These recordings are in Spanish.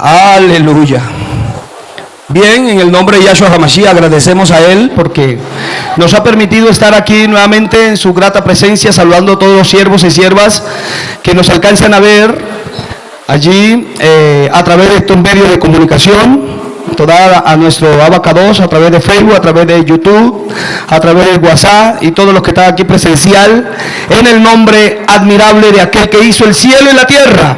Aleluya. Bien, en el nombre de Yahshua HaMashiach agradecemos a Él porque nos ha permitido estar aquí nuevamente en su grata presencia, saludando a todos los siervos y siervas que nos alcanzan a ver allí a través de estos medios de comunicación, toda a nuestro Abacados, a través de Facebook, a través de YouTube, a través de WhatsApp y todos los que están aquí presencial, en el nombre admirable de aquel que hizo el cielo y la tierra.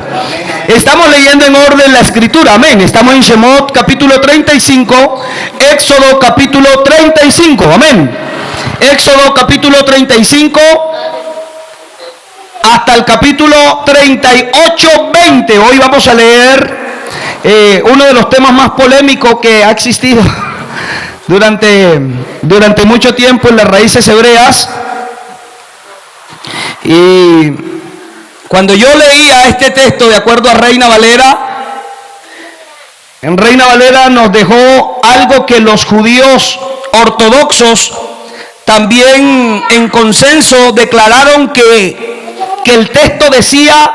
Estamos leyendo en orden la escritura, amén. Estamos en Shemot capítulo 35, Éxodo capítulo 35, amén. Éxodo capítulo 35 hasta el capítulo 38, 20. Hoy vamos a leer uno de los temas más polémicos que ha existido durante mucho tiempo en las raíces hebreas. Y cuando yo leía este texto de acuerdo a Reina Valera, en Reina Valera nos dejó algo que los judíos ortodoxos también en consenso declararon que el texto decía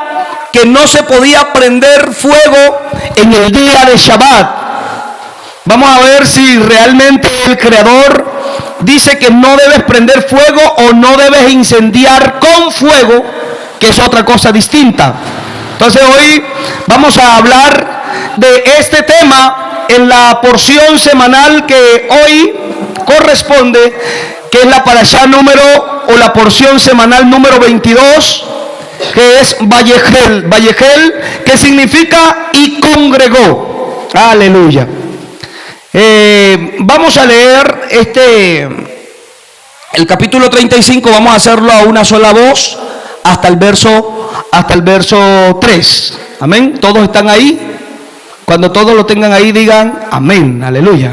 que no se podía prender fuego en el día de Shabbat. Vamos a ver si realmente el Creador dice que no debes prender fuego o no debes incendiar con fuego, que es otra cosa distinta. Entonces hoy vamos a hablar de este tema en la porción semanal que hoy corresponde, que es la parashá número o la porción semanal número 22, que es Vayejel, que significa y congregó. Aleluya. Vamos a leer el capítulo 35, vamos a hacerlo a una sola voz hasta el verso 3. Amén. ¿Todos están ahí? Cuando todos lo tengan ahí, digan amén. Aleluya.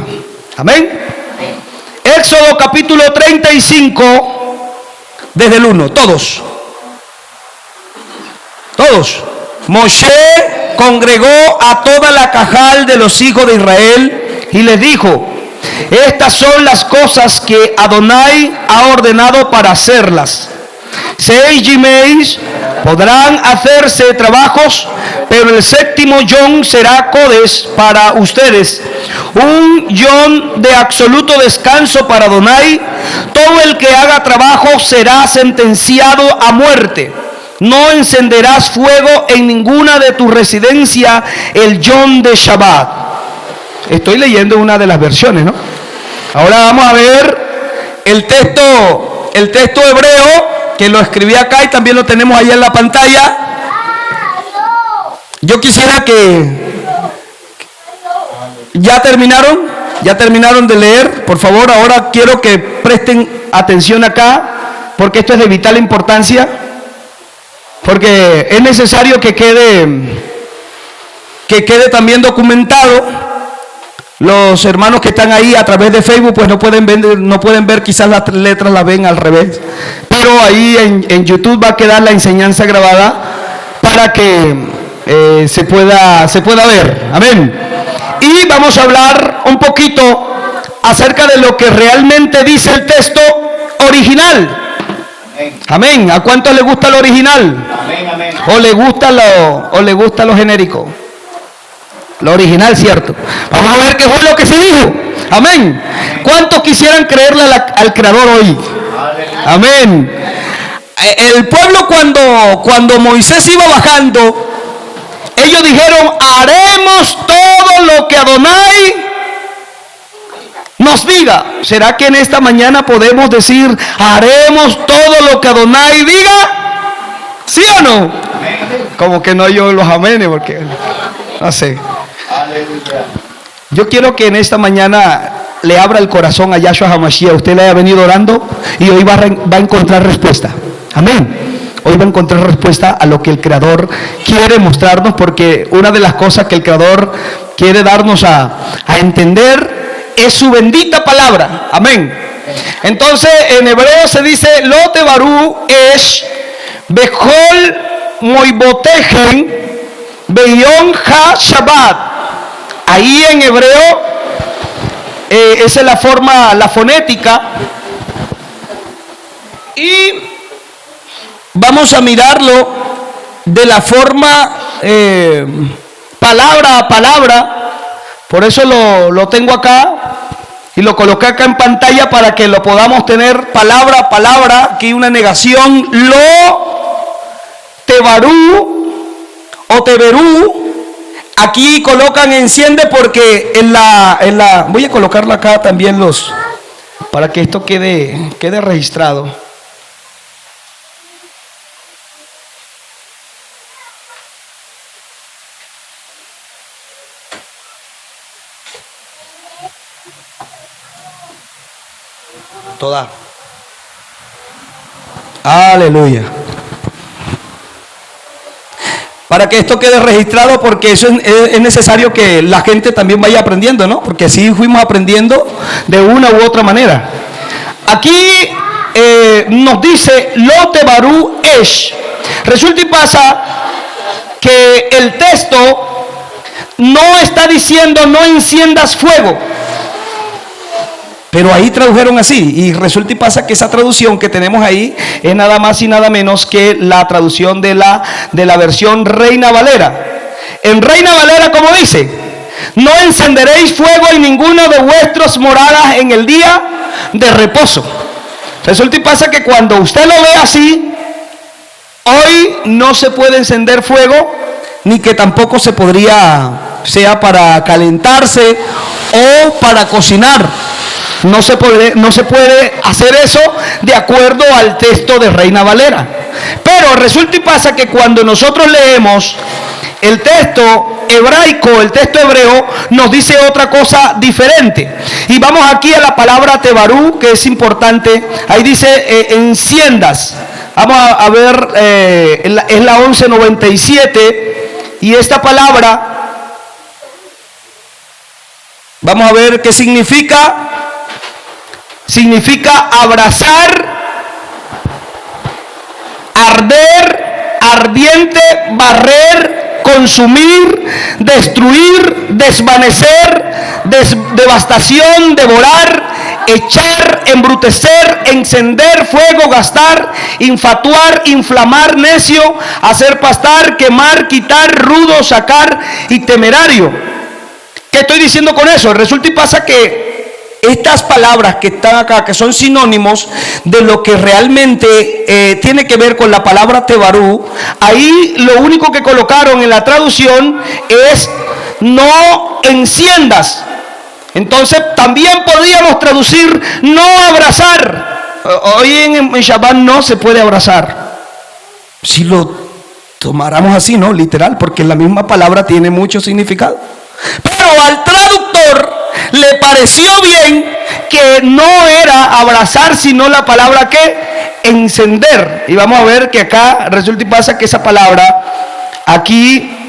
Amén. Éxodo capítulo 35, desde el 1. Todos. Moshe congregó a toda la cajal de los hijos de Israel y les dijo: estas son las cosas que Adonai ha ordenado para hacerlas. 6 yimeis podrán hacerse trabajos, pero el séptimo yom será Kodesh para ustedes, un yom de absoluto descanso para Adonai. Todo el que haga trabajo será sentenciado a muerte. No encenderás fuego en ninguna de tus residencias el yom de Shabbat. Estoy leyendo una de las versiones, ¿no? Ahora vamos a ver el texto hebreo, que lo escribí acá y también lo tenemos ahí en la pantalla. Yo quisiera que... ¿Ya terminaron de leer? Por favor, ahora quiero que presten atención acá, porque esto es de vital importancia, porque es necesario que quede también documentado. Los hermanos que están ahí a través de Facebook pues no pueden ver, quizás las letras las ven al revés, pero ahí en YouTube va a quedar la enseñanza grabada para que se pueda ver. Amén. Y vamos a hablar un poquito acerca de lo que realmente dice el texto original. Amén. ¿A cuántos le gusta lo original? Amén. ¿O le gusta lo genérico? Lo original, cierto. Vamos a ver qué fue lo que se dijo. Amén. ¿Cuántos quisieran creerle al Creador hoy? Amén. El pueblo cuando Moisés iba bajando, ellos dijeron: haremos todo lo que Adonai nos diga. ¿Será que en esta mañana podemos decir: haremos todo lo que Adonai diga? ¿Sí o no? Como que no yo los amenes, porque no sé. Yo quiero que en esta mañana le abra el corazón a Yahshua HaMashiach. Usted le haya venido orando y hoy va a encontrar respuesta. Amén. Hoy va a encontrar respuesta a lo que el Creador quiere mostrarnos, porque una de las cosas que el Creador quiere darnos a entender es su bendita palabra. Amén. Entonces en hebreo se dice: Lo tebarú esh bechol moibotegen beyom ha Shabbat. Ahí en hebreo esa es la fonética, y vamos a mirarlo de la forma palabra a palabra. Por eso lo tengo acá y lo coloqué acá en pantalla para que lo podamos tener palabra a palabra. Aquí una negación, lo, tebarú o teberú. Aquí colocan enciende porque en la voy a colocarlo acá también para que esto quede registrado. Toda. Aleluya. Para que esto quede registrado, porque eso es necesario que la gente también vaya aprendiendo, ¿no? Porque así fuimos aprendiendo de una u otra manera. Aquí nos dice lo tebarú esh. Resulta y pasa que el texto no está diciendo no enciendas fuego. Pero ahí tradujeron así, y resulta y pasa que esa traducción que tenemos ahí es nada más y nada menos que la traducción de la versión Reina Valera. En Reina Valera, como dice, no encenderéis fuego en ninguna de vuestras moradas en el día de reposo. Resulta y pasa que cuando usted lo ve así, hoy no se puede encender fuego, ni que tampoco se podría, sea para calentarse o para cocinar. No se puede hacer eso de acuerdo al texto de Reina Valera. Pero resulta y pasa que cuando nosotros leemos el texto hebraico, el texto hebreo, nos dice otra cosa diferente. Y vamos aquí a la palabra tebarú, que es importante. Ahí dice enciendas. Vamos a ver, es la 1197. Y esta palabra, vamos a ver qué significa. Significa abrazar, arder, ardiente, barrer, consumir, destruir, desvanecer, devastación, devorar, echar, embrutecer, encender, fuego, gastar, infatuar, inflamar, necio, hacer pastar, quemar, quitar, rudo, sacar y temerario. ¿Qué estoy diciendo con eso? Resulta y pasa que estas palabras que están acá, que son sinónimos de lo que realmente tiene que ver con la palabra tebarú, ahí lo único que colocaron en la traducción es no enciendas. Entonces también podríamos traducir no abrazar. Hoy en Shabbat no se puede abrazar. Si lo tomáramos así, ¿no? Literal, porque la misma palabra tiene mucho significado. Pero al traductor le pareció bien que no era abrazar, sino la palabra que encender. Y vamos a ver que acá resulta y pasa que esa palabra aquí,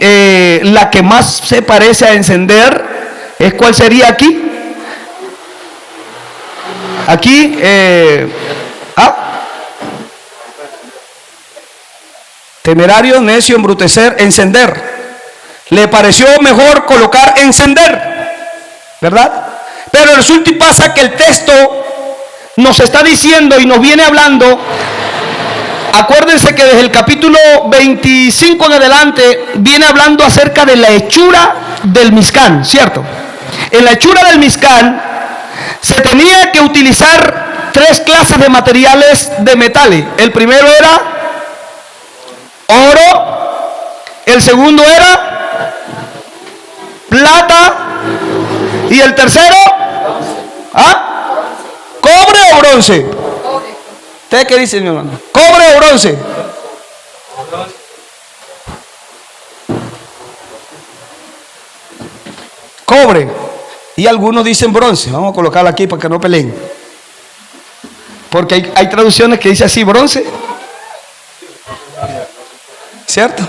la que más se parece a encender, es ¿cuál sería aquí? Aquí, temerario, necio, embrutecer, encender. Le pareció mejor colocar encender, ¿verdad? Pero resulta y pasa que el texto nos está diciendo y nos viene hablando. Acuérdense que desde el capítulo 25 en adelante viene hablando acerca de la hechura del Mizcán, ¿cierto? En la hechura del Mizcán se tenía que utilizar 3 clases de materiales de metales. El primero era oro, el segundo era plata y el tercero, ¿cobre o bronce? ¿Usted qué dice, mi hermano? ¿Cobre o bronce? Cobre. Y algunos dicen bronce. Vamos a colocarlo aquí para que no peleen. Porque hay traducciones que dicen así, bronce. ¿Cierto?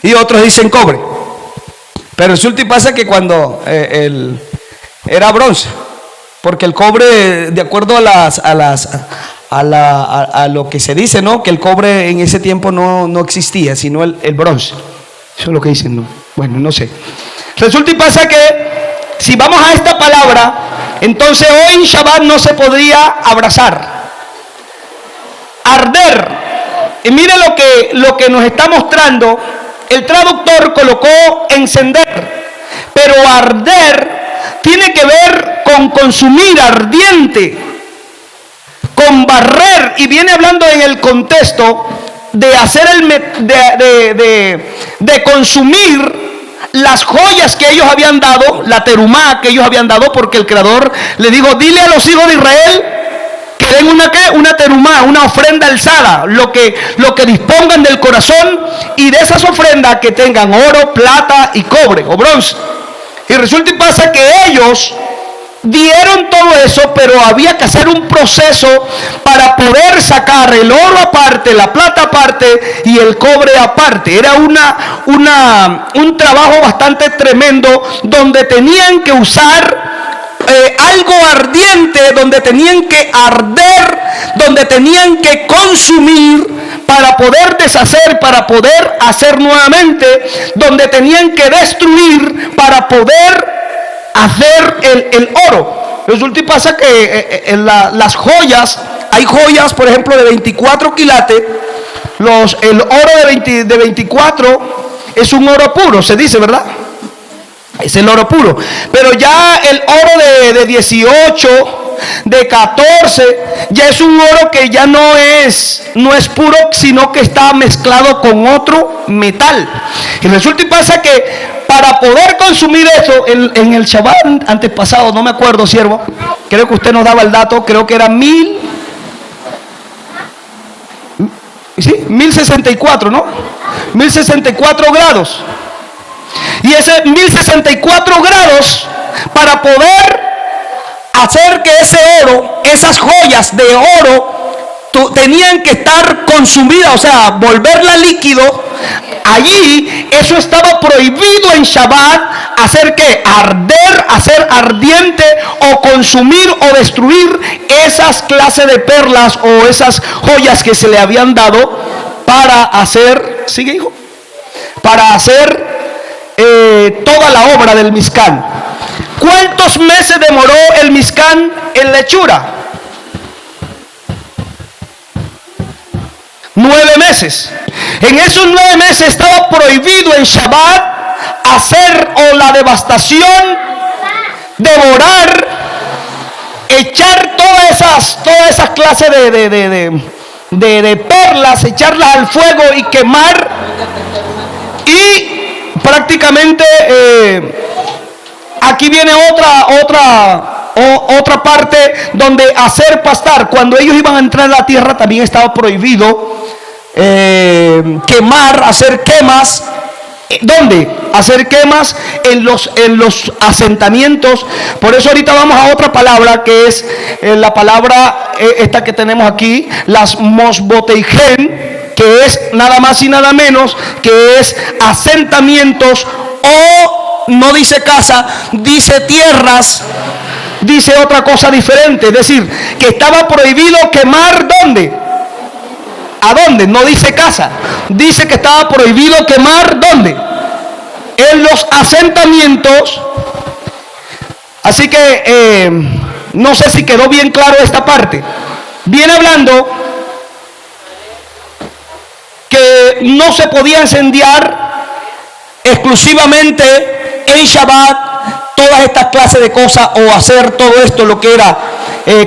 Y otros dicen cobre. Pero resulta y pasa que cuando era bronce, porque el cobre, de acuerdo a lo que se dice, ¿no? Que el cobre en ese tiempo no existía, sino el bronce. Eso es lo que dicen, ¿no? Bueno, no sé. Resulta y pasa que si vamos a esta palabra, entonces hoy en Shabbat no se podría abrazar. Arder. Y mire lo que nos está mostrando El traductor colocó encender, pero arder tiene que ver con consumir, ardiente, con barrer, y viene hablando en el contexto de hacer de consumir las joyas que ellos habían dado, la terumá que ellos habían dado, porque el Creador le dijo: dile a los hijos de Israel que den una terumá, una ofrenda alzada, lo que dispongan del corazón, y de esas ofrendas que tengan oro, plata y cobre o bronce. Y resulta y pasa que ellos dieron todo eso, pero había que hacer un proceso para poder sacar el oro aparte, la plata aparte y el cobre aparte. Era un trabajo bastante tremendo, donde tenían que usar algo ardiente, donde tenían que arder, donde tenían que consumir para poder deshacer, para poder hacer nuevamente, donde tenían que destruir para poder hacer el oro. Resulta y pasa que las joyas, hay joyas, por ejemplo, de 24 quilates. El oro de 24 es un oro puro, se dice, ¿verdad? Es el oro puro. Pero ya el oro de 18, de 14, ya es un oro que ya no es puro, sino que está mezclado con otro metal. Y resulta y pasa que para poder consumir eso, en el Shabbat antes pasado, no me acuerdo, siervo, creo que usted nos daba el dato, creo que era 1064, ¿no? 1064 grados. Y ese 1064 grados, para poder hacer que ese oro, esas joyas de oro, tenían que estar consumidas, o sea, volverla líquido. Allí eso estaba prohibido en Shabbat, hacer que arder, hacer ardiente o consumir o destruir esas clases de perlas o esas joyas que se le habían dado para hacer, sigue hijo, para hacer toda la obra del Mizcán. ¿Cuántos meses demoró el Mizcán en la hechura? 9 meses. En esos 9 meses estaba prohibido en Shabbat hacer o la devastación, devorar, echar todas esas clases de perlas, echarlas al fuego y quemar. Y prácticamente aquí viene otra parte donde hacer pastar. Cuando ellos iban a entrar a la tierra también estaba prohibido quemar, hacer quemas. ¿Dónde? Hacer quemas en los asentamientos. Por eso ahorita vamos a otra palabra, que es la palabra esta que tenemos aquí, las mosboteigen, que es nada más y nada menos que es asentamientos, o no dice casa, dice tierras, dice otra cosa diferente. Es decir, que estaba prohibido quemar, ¿dónde? ¿A dónde? No dice casa, dice que estaba prohibido quemar, ¿dónde? En los asentamientos. Así que no sé si quedó bien claro esta parte. Viene hablando que no se podía incendiar exclusivamente en Shabbat todas estas clases de cosas, o hacer todo esto, lo que era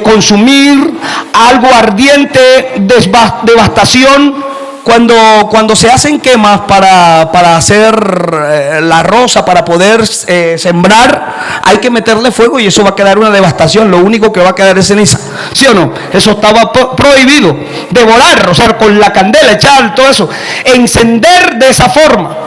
consumir algo ardiente, devastación. Cuando se hacen quemas para hacer la roza, para poder sembrar, hay que meterle fuego y eso va a quedar una devastación. Lo único que va a quedar es ceniza, ¿sí o no? Eso estaba prohibido. Devorar, o sea, con la candela, echar todo eso, encender de esa forma.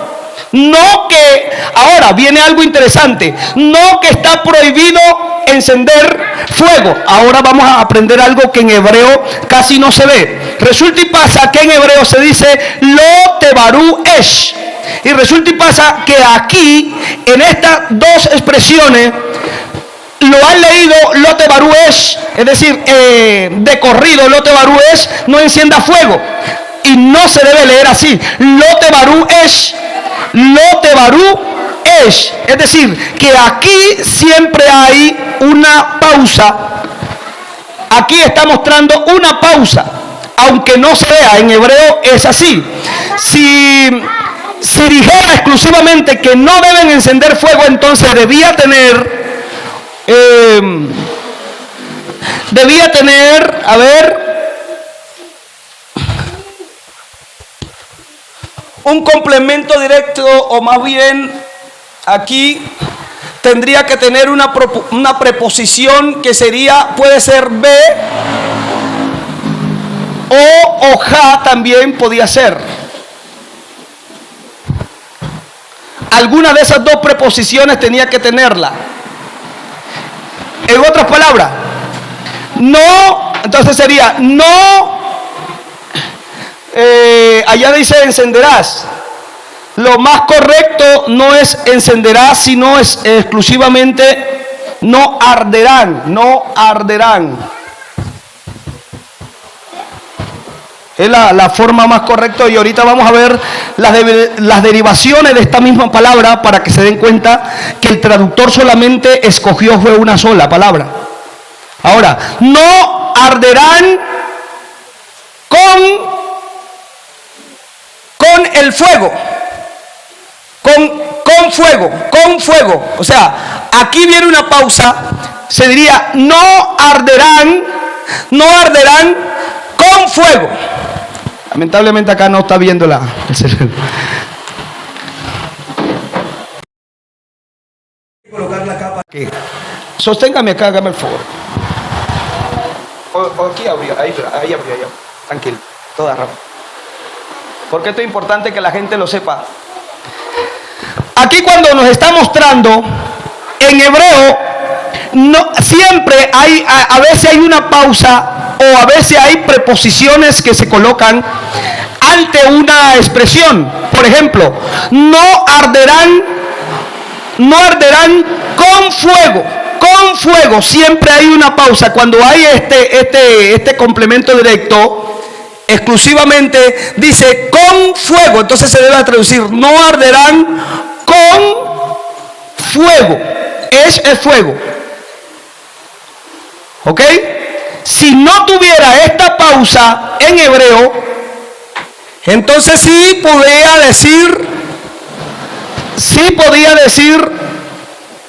No que, ahora viene algo interesante, no que está prohibido encender fuego. Ahora vamos a aprender algo que en hebreo casi no se ve. Resulta y pasa que en hebreo se dice lo tebaru esh. Y resulta y pasa que aquí, en estas dos expresiones, lo han leído lo tebaru esh, es decir, de corrido, lo tebaru esh, no encienda fuego. Y no se debe leer así, lo tebaru esh. Lo tebaru esh, es decir, que aquí siempre hay una pausa. Aquí está mostrando una pausa, aunque no se vea, en hebreo es así. Si si dijera exclusivamente que no deben encender fuego, entonces debía tener, a ver, un complemento directo, o más bien aquí tendría que tener una preposición que sería, puede ser be, o ja también podía ser. Alguna de esas dos preposiciones tenía que tenerla. En otras palabras, no, entonces sería no, allá dice encenderás. Lo más correcto no es encenderás, sino es exclusivamente no arderán, no arderán. Es la forma más correcta, y ahorita vamos a ver las derivaciones de esta misma palabra para que se den cuenta que el traductor solamente escogió fue una sola palabra. Ahora, no arderán con el fuego. Con fuego. O sea, aquí viene una pausa, se diría no arderán con fuego. Lamentablemente acá no está viendo el cerebro. Colocar la capa aquí. Sosténgame acá, hágame el favor. O aquí abrió, ahí abrió. Tranquilo, toda rama. Porque esto es importante que la gente lo sepa. Aquí cuando nos está mostrando, en hebreo, no, siempre hay, a veces hay una pausa, o a veces hay preposiciones que se colocan ante una expresión. Por ejemplo, no arderán con fuego, siempre hay una pausa. Cuando hay este complemento directo, exclusivamente dice con fuego, entonces se debe traducir no arderán con fuego, es el fuego. ¿Ok? Si no tuviera esta pausa en hebreo, entonces sí podía decir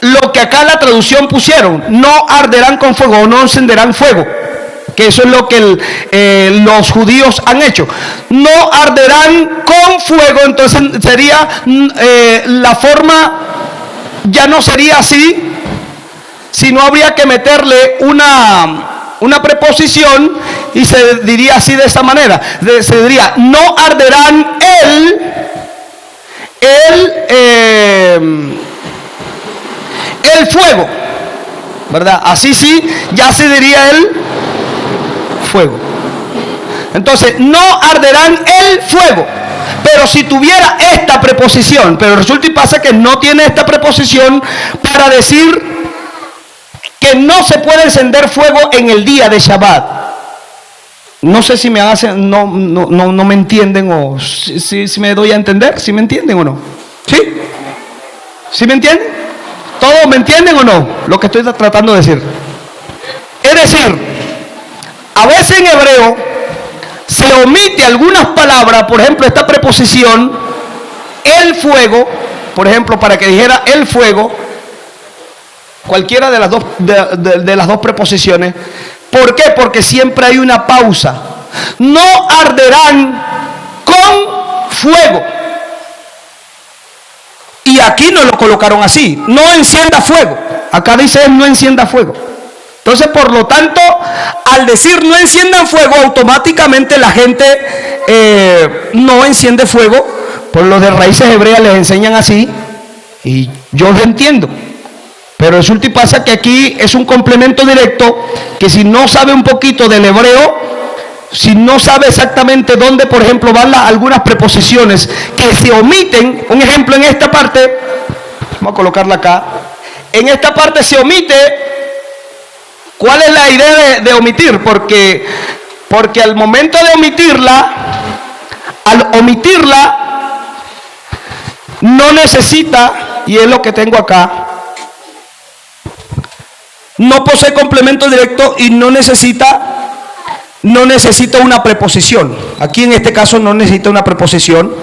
lo que acá la traducción pusieron: no arderán con fuego, o no encenderán fuego, que eso es lo que los judíos han hecho. No arderán con fuego, entonces sería la forma, ya no sería así, sino habría que meterle una preposición, y se diría así, de esa manera, se diría no arderán el fuego, ¿verdad? Así sí, ya se diría el fuego. Entonces, no arderán el fuego. Pero si tuviera esta preposición, pero resulta y pasa que no tiene esta preposición para decir que no se puede encender fuego en el día de Shabbat. No sé si me hacen, no me entienden, o si me doy a entender, si me entienden o no. ¿Sí? ¿Sí me entienden? ¿Todos me entienden o no? Lo que estoy tratando de decir. Es decir, a veces en hebreo se omite algunas palabras, por ejemplo, esta preposición, el fuego, por ejemplo, para que dijera el fuego, cualquiera de las dos preposiciones. ¿Por qué? Porque siempre hay una pausa. No arderán con fuego. Y aquí no lo colocaron así. No encienda fuego. Acá dice no encienda fuego. Entonces, por lo tanto, al decir no enciendan fuego, automáticamente la gente no enciende fuego. Por los de raíces hebreas les enseñan así, y yo lo entiendo. Pero resulta y pasa que aquí es un complemento directo, que si no sabe un poquito del hebreo, si no sabe exactamente dónde, por ejemplo, van algunas preposiciones que se omiten. Un ejemplo, en esta parte, vamos a colocarla acá, en esta parte se omite. ¿Cuál es la idea de omitir? Porque al momento de omitirla, no necesita, y es lo que tengo acá, no posee complemento directo y no necesita una preposición. Aquí en este caso no necesita una preposición.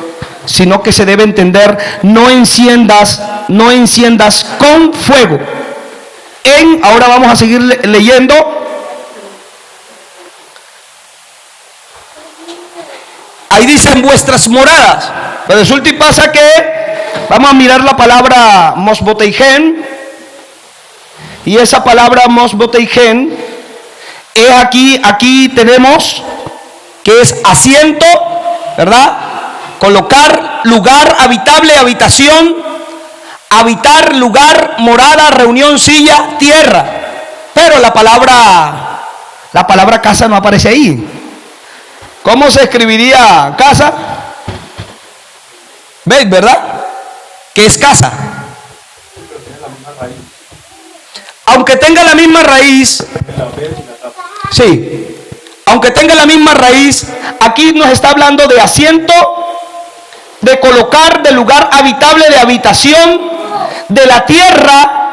sino que se debe entender: no enciendas con fuego. Ahora vamos a seguir leyendo. Ahí dicen vuestras moradas. Pero resulta y pasa que vamos a mirar la palabra mosboteigen. Y esa palabra mosboteigen es aquí tenemos que es asiento, ¿verdad? Colocar, lugar habitable, habitación, habitar, lugar, morada, reunión, silla, tierra. Pero la palabra casa no aparece ahí. ¿Cómo se escribiría casa? ¿Veis, verdad? ¿Qué es casa? Aunque tenga la misma raíz, sí, aunque tenga la misma raíz, aquí nos está hablando de asiento, de colocar, de lugar habitable, de habitación, de la tierra,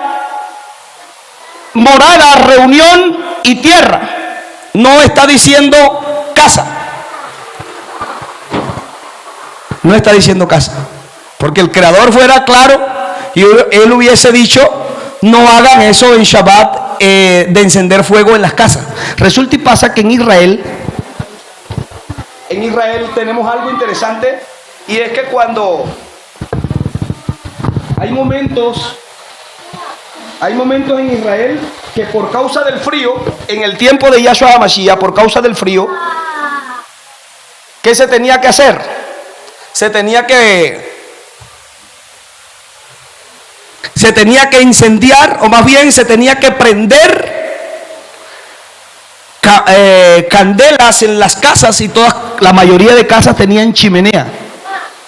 morada, reunión y tierra. No está diciendo casa. No está diciendo casa. Porque el Creador fuera claro y él hubiese dicho: no hagan eso en Shabbat, de encender fuego en las casas. Resulta y pasa que en Israel tenemos algo interesante, y es que cuando hay momentos en Israel que por causa del frío, en el tiempo de Yahshua HaMashiach, por causa del frío, ¿qué se tenía que hacer? Se tenía que incendiar, o más bien se tenía que prender candelas en las casas, y la mayoría de casas tenían chimenea.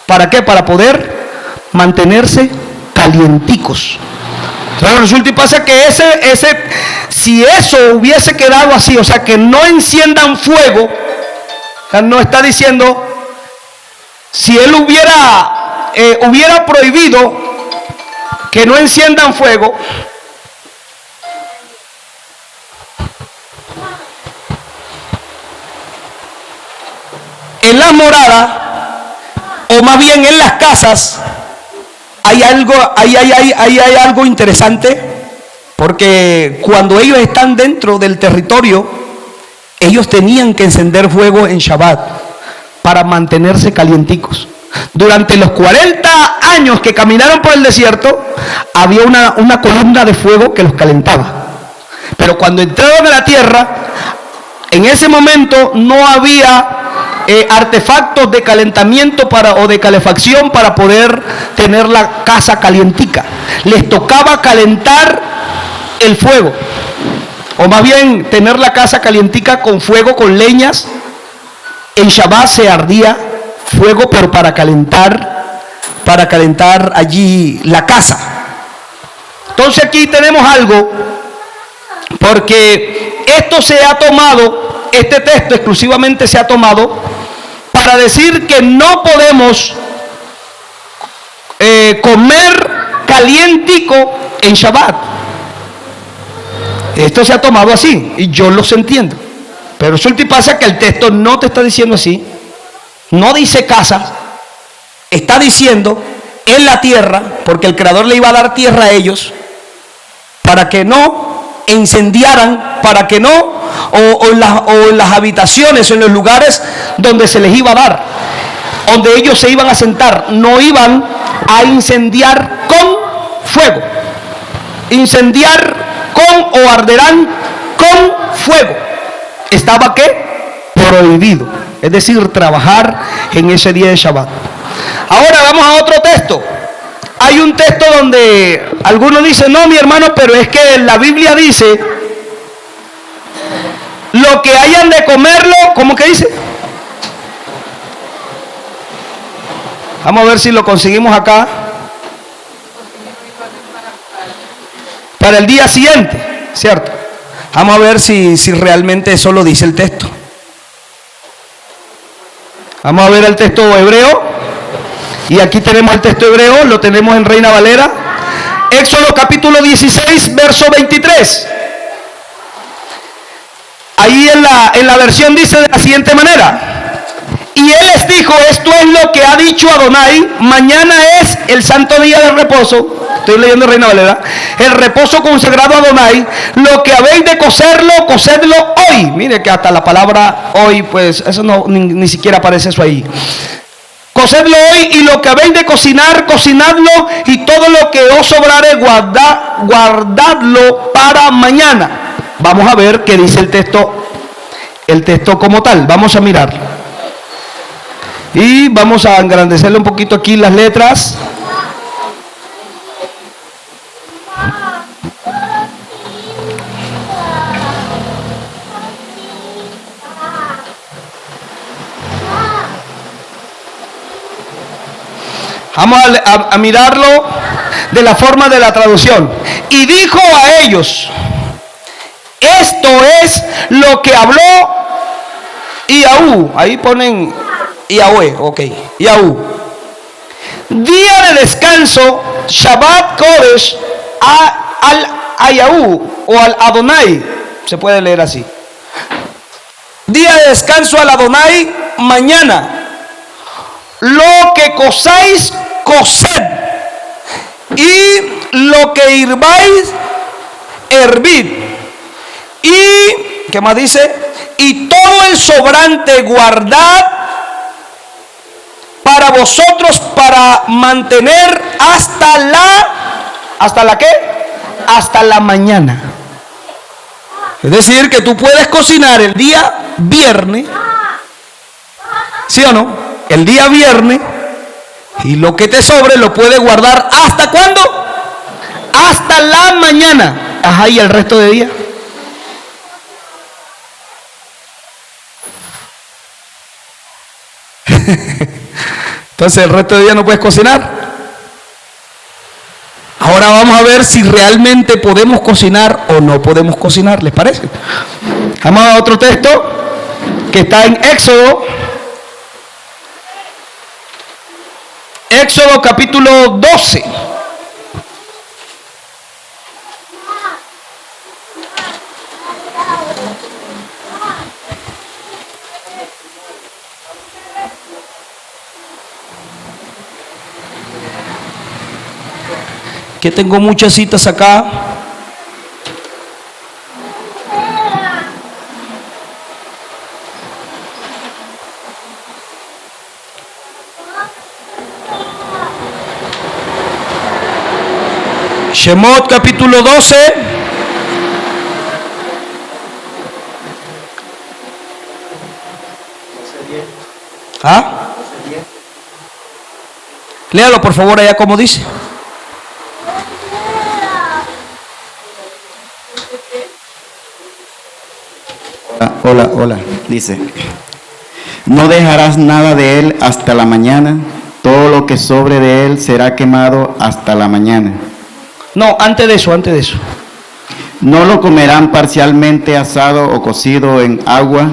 ¿Para qué? Para poder mantenerse calienticos. Entonces resulta y pasa que si eso hubiese quedado así, o sea, que no enciendan fuego, o sea, no está diciendo, si él hubiera prohibido que no enciendan fuego, en las moradas, o más bien en las casas, hay algo interesante, porque cuando ellos están dentro del territorio, ellos tenían que encender fuego en Shabbat para mantenerse calienticos. Durante los 40 años que caminaron por el desierto, había una columna de fuego que los calentaba. Pero cuando entraron a la tierra, en ese momento no había artefactos de calentamiento o de calefacción para poder tener la casa calientica. Les tocaba calentar el fuego, o más bien tener la casa calientica con fuego, con leñas. En Shabbat se ardía fuego, pero para calentar allí la casa. Entonces aquí tenemos algo, porque esto se ha tomado, este texto exclusivamente se ha tomado para decir que no podemos comer calientico en Shabbat. Esto se ha tomado así, y yo los entiendo. Pero resulta y pasa que el texto no te está diciendo así. No dice casa, está diciendo en la tierra, porque el Creador le iba a dar tierra a ellos para que no incendiaran, para que no, o en las habitaciones o en los lugares donde se les iba a dar, donde ellos se iban a sentar, no iban a incendiar con fuego. Incendiar con, o arderán con fuego. Estaba ¿qué? Prohibido. Es decir, trabajar en ese día de Shabbat. Ahora vamos a otro texto. Hay un texto donde algunos dicen: no, mi hermano, pero es que la Biblia dice, lo que hayan de comerlo, ¿cómo que dice? Vamos a ver si lo conseguimos acá. Para el día siguiente, ¿cierto? Vamos a ver si realmente eso lo dice el texto. Vamos a ver el texto hebreo. Y aquí tenemos el texto hebreo, lo tenemos en Reina Valera. Éxodo capítulo 16, verso 23. Ahí en la versión dice de la siguiente manera: Y él les dijo, esto es lo que ha dicho Adonai, mañana es el santo día del reposo. Estoy leyendo Reina Valera. El reposo consagrado a Adonai, lo que habéis de cocerlo, cocedlo hoy. Mire que hasta la palabra hoy, pues eso no, ni siquiera aparece eso ahí. Cocedlo hoy, y lo que habéis de cocinar, cocinadlo, y todo lo que os sobrare, guardadlo para mañana. Vamos a ver qué dice el texto como tal. Vamos a mirar. Y vamos a engrandecerle un poquito aquí las letras. Vamos a mirarlo de la forma de la traducción. Y dijo a ellos, esto es lo que habló Yahú. Ahí ponen Yahweh, ok, Yahú. Día de descanso, Shabbat Kodesh, al Yahú o al Adonai, se puede leer así. Día de descanso al Adonai, mañana. Lo que cosáis, coced, y lo que hirváis, hervid. Y, ¿qué más dice? Y todo el sobrante guardad para vosotros, para mantener hasta la ¿qué? Hasta la mañana. Es decir, que tú puedes cocinar el día viernes, ¿sí o no? El día viernes, y lo que te sobre lo puedes guardar ¿hasta cuándo? Hasta la mañana. Ajá, ¿y el resto de día? Entonces el resto de día no puedes cocinar. Ahora vamos a ver si realmente podemos cocinar o no podemos cocinar, ¿les parece? Vamos a otro texto que está en Éxodo. Éxodo capítulo 12. Que tengo muchas citas acá. Shemot capítulo 12. ¿Ah? Léalo por favor allá como dice. Hola, dice, no dejarás nada de él hasta la mañana, todo lo que sobre de él será quemado hasta la mañana. No, antes de eso. No lo comerán parcialmente asado o cocido en agua,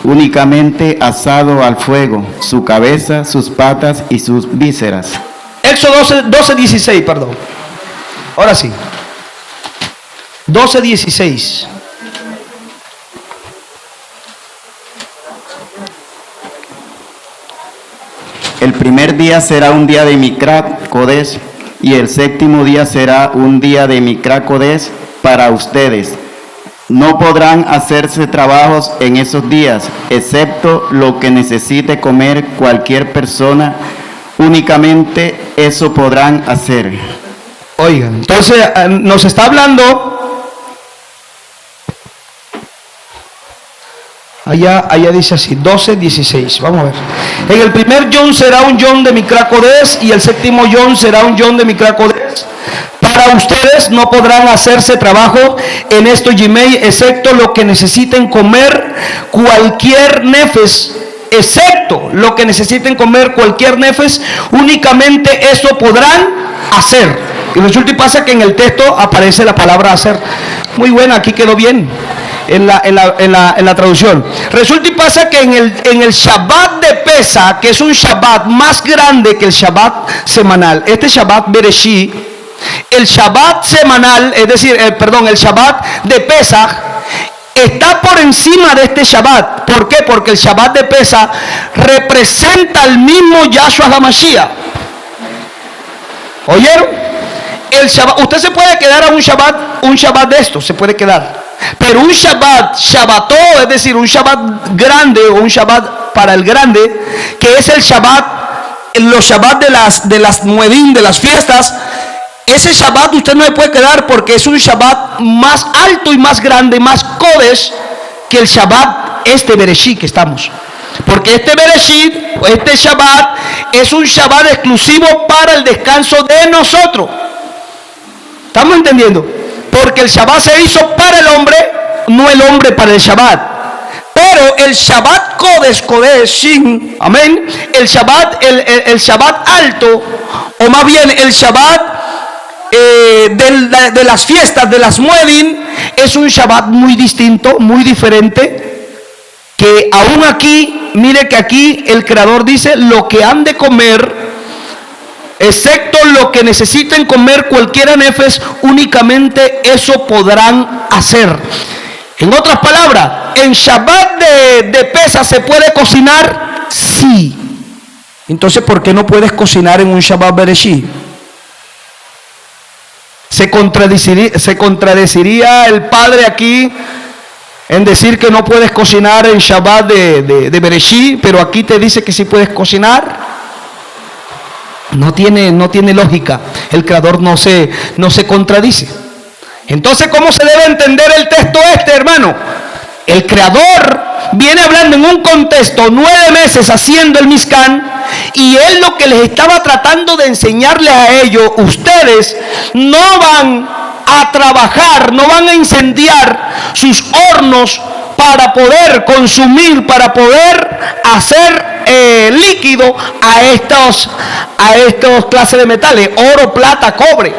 únicamente asado al fuego, su cabeza, sus patas y sus vísceras. Éxodo 12:16, perdón. Ahora sí. 12:16. El primer día será un día de Mikrat Kodesh, y el séptimo día será un día de Mikrat Kodesh para ustedes. No podrán hacerse trabajos en esos días, excepto lo que necesite comer cualquier persona, únicamente eso podrán hacer. Oigan, entonces nos está hablando, allá dice así, 12:16, vamos a ver. En el primer yom será un yom de Mikrat Kodesh, y el séptimo yom será un yom de Mikrat Kodesh. Para ustedes no podrán hacerse trabajo en estos yimei, excepto lo que necesiten comer cualquier nefes, excepto lo que necesiten comer cualquier nefes, únicamente eso podrán hacer. Y resulta y pasa que en el texto aparece la palabra hacer. Muy buena, aquí quedó bien en la traducción. Resulta y pasa que en el Shabbat de Pesach, que es un Shabbat más grande que el Shabbat semanal, este Shabbat Bereshit, el Shabbat semanal, es decir, el Shabbat de Pesach, está por encima de este Shabbat. ¿Por qué? Porque el Shabbat de Pesaj representa al mismo Yahshua HaMashiach. ¿Oyeron? El Shabbat, usted se puede quedar a un Shabbat de esto, se puede quedar. Pero un Shabbató, es decir, un Shabbat grande o un Shabbat para el grande, que es el Shabbat, los Shabbat de las Muedín, de las fiestas, ese Shabbat usted no se puede quedar porque es un Shabbat más alto y más grande, más Kodesh que el Shabbat Bereshit que estamos. Porque este Bereshit, este Shabbat, es un Shabbat exclusivo para el descanso de nosotros. ¿Estamos entendiendo? Porque el Shabbat se hizo para el hombre, no el hombre para el Shabbat. Pero el Shabbat Kodesh, amén, el Shabbat alto, o más bien el Shabbat de las fiestas, de las Muedin, es un Shabbat muy distinto, muy diferente, que aún aquí, mire que aquí el Creador dice, lo que han de comer, excepto lo que necesiten comer cualquiera nefes, únicamente eso podrán hacer. En otras palabras, ¿en Shabbat de Pesaj se puede cocinar? Sí. Entonces, ¿por qué no puedes cocinar en un Shabbat Bereshit? Se contradeciría el padre aquí en decir que no puedes cocinar en Shabbat de Bereshit, pero aquí te dice que sí puedes cocinar. No tiene lógica. El Creador no se contradice. Entonces, ¿cómo se debe entender el texto hermano? El Creador viene hablando en un contexto 9 meses haciendo el Mishkan, y Él lo que les estaba tratando de enseñarles a ellos: ustedes no van a trabajar, no van a incendiar sus hornos para poder consumir, para poder hacer líquido a estos clases de metales, oro, plata, cobre.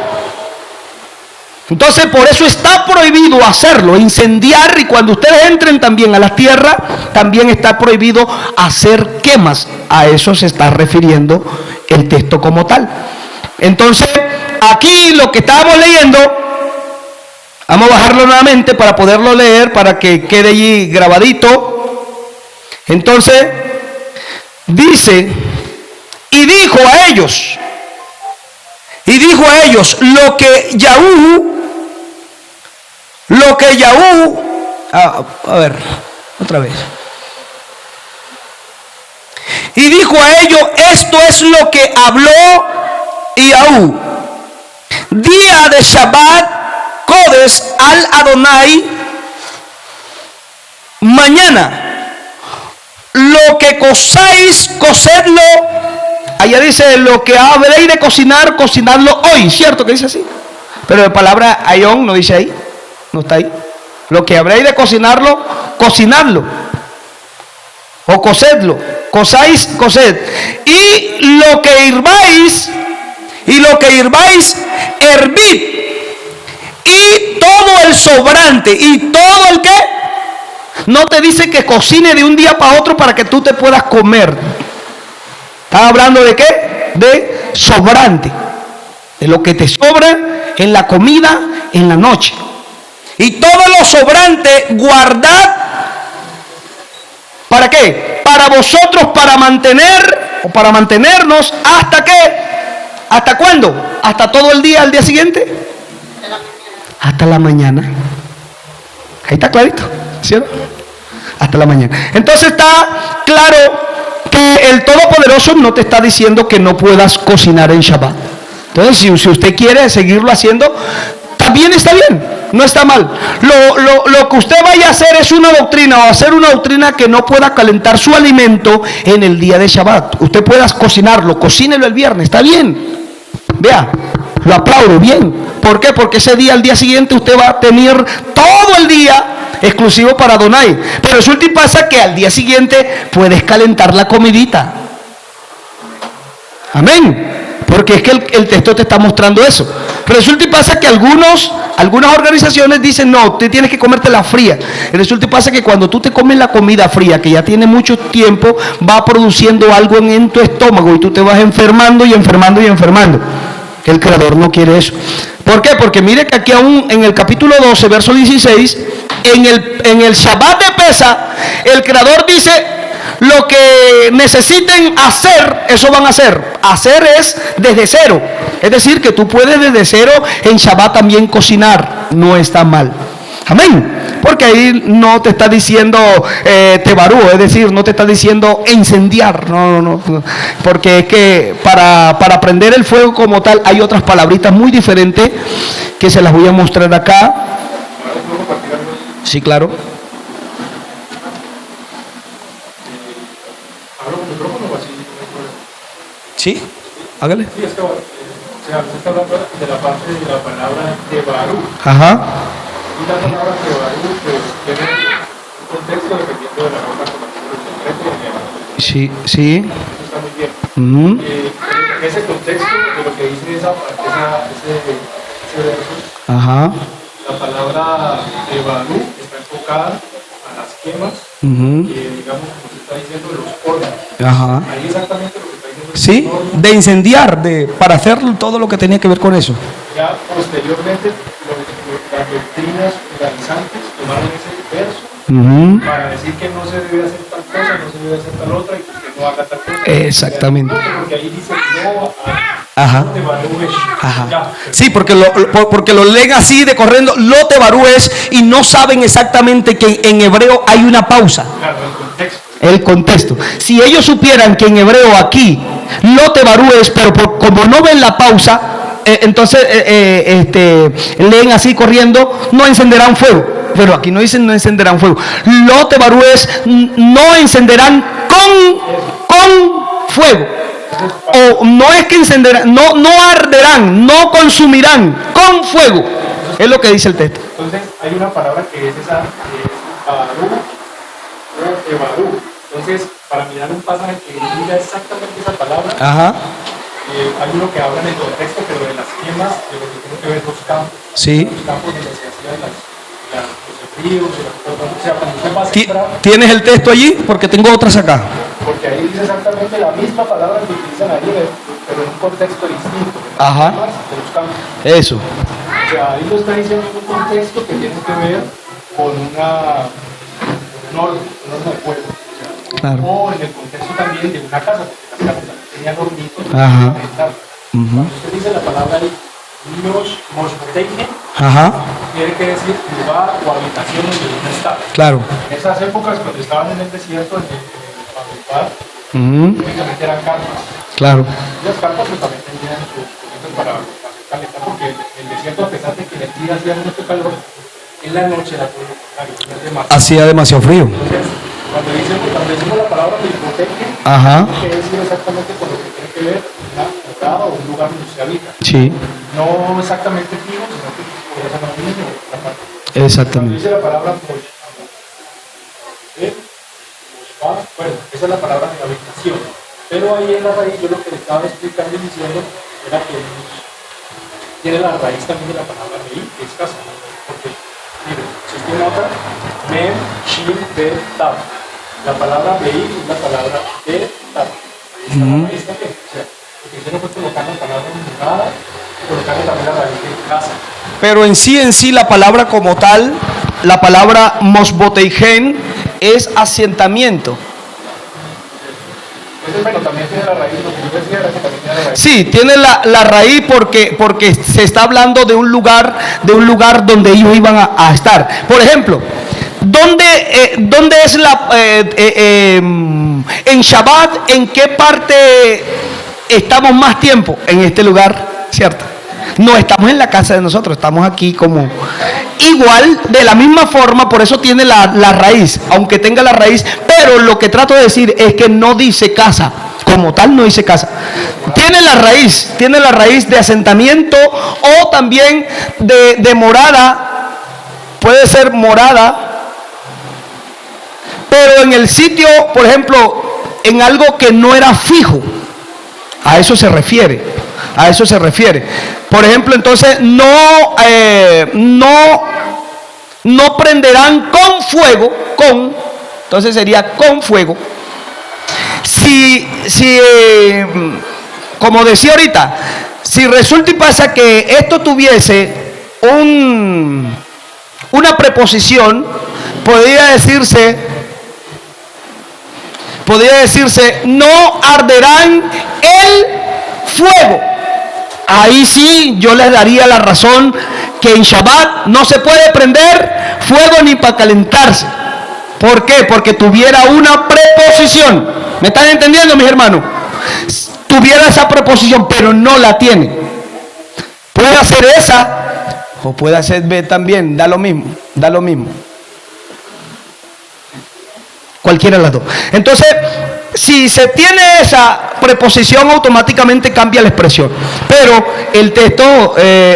Entonces, por eso está prohibido hacerlo, incendiar, y cuando ustedes entren también a la tierra, también está prohibido hacer quemas. A eso se está refiriendo el texto como tal. Entonces, aquí lo que estábamos leyendo, vamos a bajarlo nuevamente para poderlo leer, para que quede allí grabadito. Entonces, dice, y dijo a ellos, lo que Yahú, a ver, otra vez. Y dijo a ellos, esto es lo que habló Yahú: día de Shabbat Kodesh al Adonai, mañana, lo que cosáis, cocedlo. Allá dice, lo que habréis de cocinar, cocinadlo hoy, ¿cierto que dice así? Pero la palabra ayón no dice ahí, no está ahí. Lo que habréis de cocinarlo, cocinadlo. O cocedlo, cosáis, coced. Y lo que hirváis, hervid. Y todo el sobrante, y todo el que, no te dice que cocine de un día para otro para que tú te puedas comer. ¿Estás hablando de qué? De sobrante. De lo que te sobra en la comida en la noche. Y todo lo sobrante guardad. ¿Para qué? Para vosotros, para mantener o para mantenernos. ¿Hasta qué? ¿Hasta cuándo? ¿Hasta todo el día, al día siguiente? Hasta la mañana. Ahí está clarito, ¿cierto? Hasta la mañana. Entonces está claro que el Todopoderoso no te está diciendo que no puedas cocinar en Shabbat. Entonces, si usted quiere seguirlo haciendo, también está bien, no está mal. Lo que usted vaya a hacer es una doctrina, o hacer una doctrina que no pueda calentar su alimento en el día de Shabbat. Usted pueda cocinarlo, cocínelo el viernes, está bien. Vea, lo aplaudo, bien. ¿Por qué? Porque ese día, al día siguiente, usted va a tener todo el día exclusivo para Adonai. Pero resulta y pasa que al día siguiente puedes calentar la comidita. Amén. Porque es que el texto te está mostrando eso. Resulta y pasa que algunas organizaciones dicen, no, tú tienes que comértela fría. Y resulta y pasa que cuando tú te comes la comida fría, que ya tiene mucho tiempo, va produciendo algo en tu estómago y tú te vas enfermando y enfermando y enfermando. El Creador no quiere eso. ¿Por qué? Porque mire que aquí aún en el capítulo 12, verso 16, en el Shabbat de Pesaj, el Creador dice, lo que necesiten hacer, eso van a hacer. Hacer es desde cero. Es decir, que tú puedes desde cero en Shabbat también cocinar. No está mal. Amén. Porque ahí no te está diciendo tebarú, es decir, no te está diciendo incendiar. No. Porque es que para prender el fuego como tal hay otras palabritas muy diferentes que se las voy a mostrar acá. Sí, claro. Sí, hágale. Sí, es que, o sea, usted está hablando de la parte de la palabra tebarú. Ajá. Y la palabra tebarú, pues, tiene un contexto dependiendo de la norma con la que se interprete. Sí, sí. Eso está muy bien. Uh-huh. Ese contexto de lo que dice ese verso, Ajá. la palabra tebarú está enfocada a las quemas, Uh-huh. digamos, como se está diciendo, de los hornos. Ajá. Ahí exactamente lo que está diciendo. Sí, de incendiar, para hacer todo lo que tenía que ver con eso. Ya posteriormente, las doctrinas judaizantes tomaron ese verso Uh-huh. para decir que no se debe hacer tal cosa, no se debe hacer tal otra y pues que no haga tal cosa. Exactamente. Porque ahí dice no Ajá. te baruesh. Ajá. Ya. Sí, porque lo leen así de corriendo, lo te barúes, y no saben exactamente que en hebreo hay una pausa. Claro, el contexto. El contexto. Si ellos supieran que en hebreo aquí lo te barúes, pero como no ven la pausa, entonces leen así corriendo, no encenderán fuego. Pero aquí no dicen no encenderán fuego. Lo te barúes, no encenderán con fuego. O no es que encenderán, no arderán, no consumirán con fuego. Es lo que dice el texto. Entonces hay una palabra que es esa, que es barú o tebarú. Entonces, para mirar un pasaje que diga exactamente esa palabra, Ajá. hay uno que habla en el contexto, pero de las quemas, de lo que tiene que ver los campos. Sí. Los campos donde se hacían los fríos y las cosas. O sea, cuando usted va a sembrar, ¿Tienes el texto allí? Porque tengo otras acá. porque ahí dice exactamente la misma palabra que utilizan ahí, pero en un contexto distinto. Ajá. De los campos. Eso. O sea, ahí lo está diciendo en un contexto que tiene que ver con un horno de fuego. Claro. O en el contexto también de una casa, porque las casas también tenían hornitos. Ajá. Cuando usted dice la palabra ahí, moshboteine, Ajá. tiene que decir lugar o habitación donde uno está. Claro. En esas épocas, cuando estaban en el desierto, en el Pampa, Ujú. únicamente eran carpas. Claro. Y las carpas pues, también tenían sus cositas para hacer calentar, porque el desierto, a pesar de que en el día hacía mucho calor, en la noche era todo lo contrario, era demasiado. Hacía demasiado frío. Entonces, cuando decimos la palabra biblioteca, Ajá. tiene que decir exactamente con lo que tiene que ver una morada o un lugar donde se habita. Sí. No exactamente fijo, sino que podría ser más bien o otra parte. Cuando Exactamente. dice la palabra bueno, esa es la palabra de habitación. Pero ahí en la raíz, yo lo que le estaba explicando y diciendo era que tiene la raíz también de la palabra reí, que es casa. Porque, miren, si usted nota, mem, shin, be, tab. La palabra veí es la palabra de tab. Ahí está la raíz también. O sea, lo que hicieron fue colocar la palabra morada y colocarle también la raíz de casa. Pero en sí la palabra como tal, la palabra mosboteigen es asentamiento. Bueno, también tiene la raíz, lo que yo decía era que también tiene la raíz. Sí, tiene la raíz porque se está hablando de un lugar donde ellos iban a estar. Por ejemplo, ¿dónde es en Shabbat, en qué parte estamos más tiempo? En este lugar, ¿cierto? No estamos en la casa de nosotros, estamos aquí como igual, de la misma forma, por eso tiene la raíz, aunque tenga la raíz, pero lo que trato de decir es que no dice casa, como tal no dice casa. Tiene la raíz de asentamiento o también de morada, puede ser morada, pero en el sitio, por ejemplo, en algo que no era fijo, a eso se refiere. A eso se refiere. Por ejemplo, entonces no prenderán con fuego, entonces sería con fuego. Si como decía ahorita, si resulta y pasa que esto tuviese una preposición, podría decirse, no arderán el fuego. Ahí sí yo les daría la razón que en Shabbat no se puede prender fuego ni para calentarse. ¿Por qué? Porque tuviera una preposición. ¿Me están entendiendo, mis hermanos? Tuviera esa preposición, pero no la tiene. Puede hacer esa o puede hacer B también, da lo mismo. Cualquiera de las dos. Entonces, si se tiene esa preposición, automáticamente cambia la expresión. Pero el texto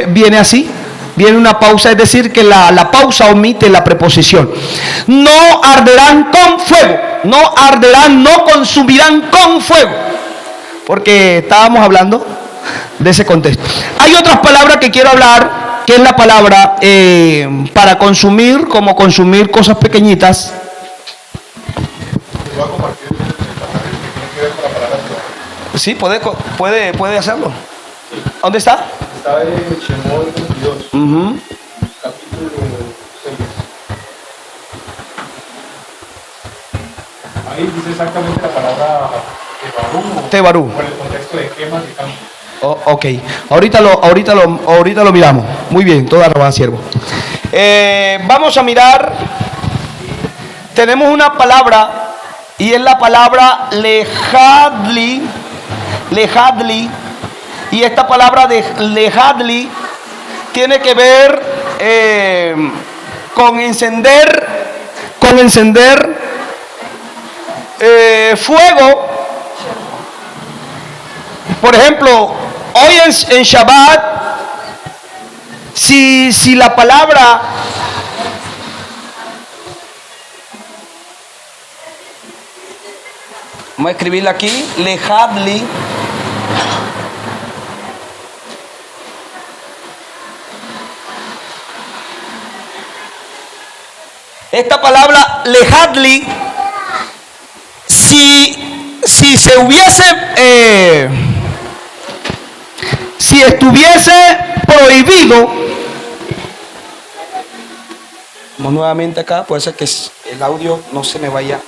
viene así. Viene una pausa, es decir, que la pausa omite la preposición. No arderán con fuego. No arderán, no consumirán con fuego. Porque estábamos hablando de ese contexto. Hay otras palabras que quiero hablar, que es la palabra para consumir, como consumir cosas pequeñitas. Sí, puede hacerlo. ¿Dónde está? Está en Shemot 22, capítulo 6. Ahí dice exactamente la palabra Tebarú. Por el contexto de quemas y campo. Ok, ahorita lo miramos. Muy bien, toda arroba, siervo. Vamos a mirar. Tenemos una palabra y es la palabra lejadli. Y esta palabra de lejadli tiene que ver con encender fuego. Por ejemplo, hoy en Shabbat, si la palabra vamos a escribirla aquí, lejadli. Esta palabra lejadli, si se hubiese, si estuviese prohibido, vamos nuevamente acá, puede ser que el audio no se me vaya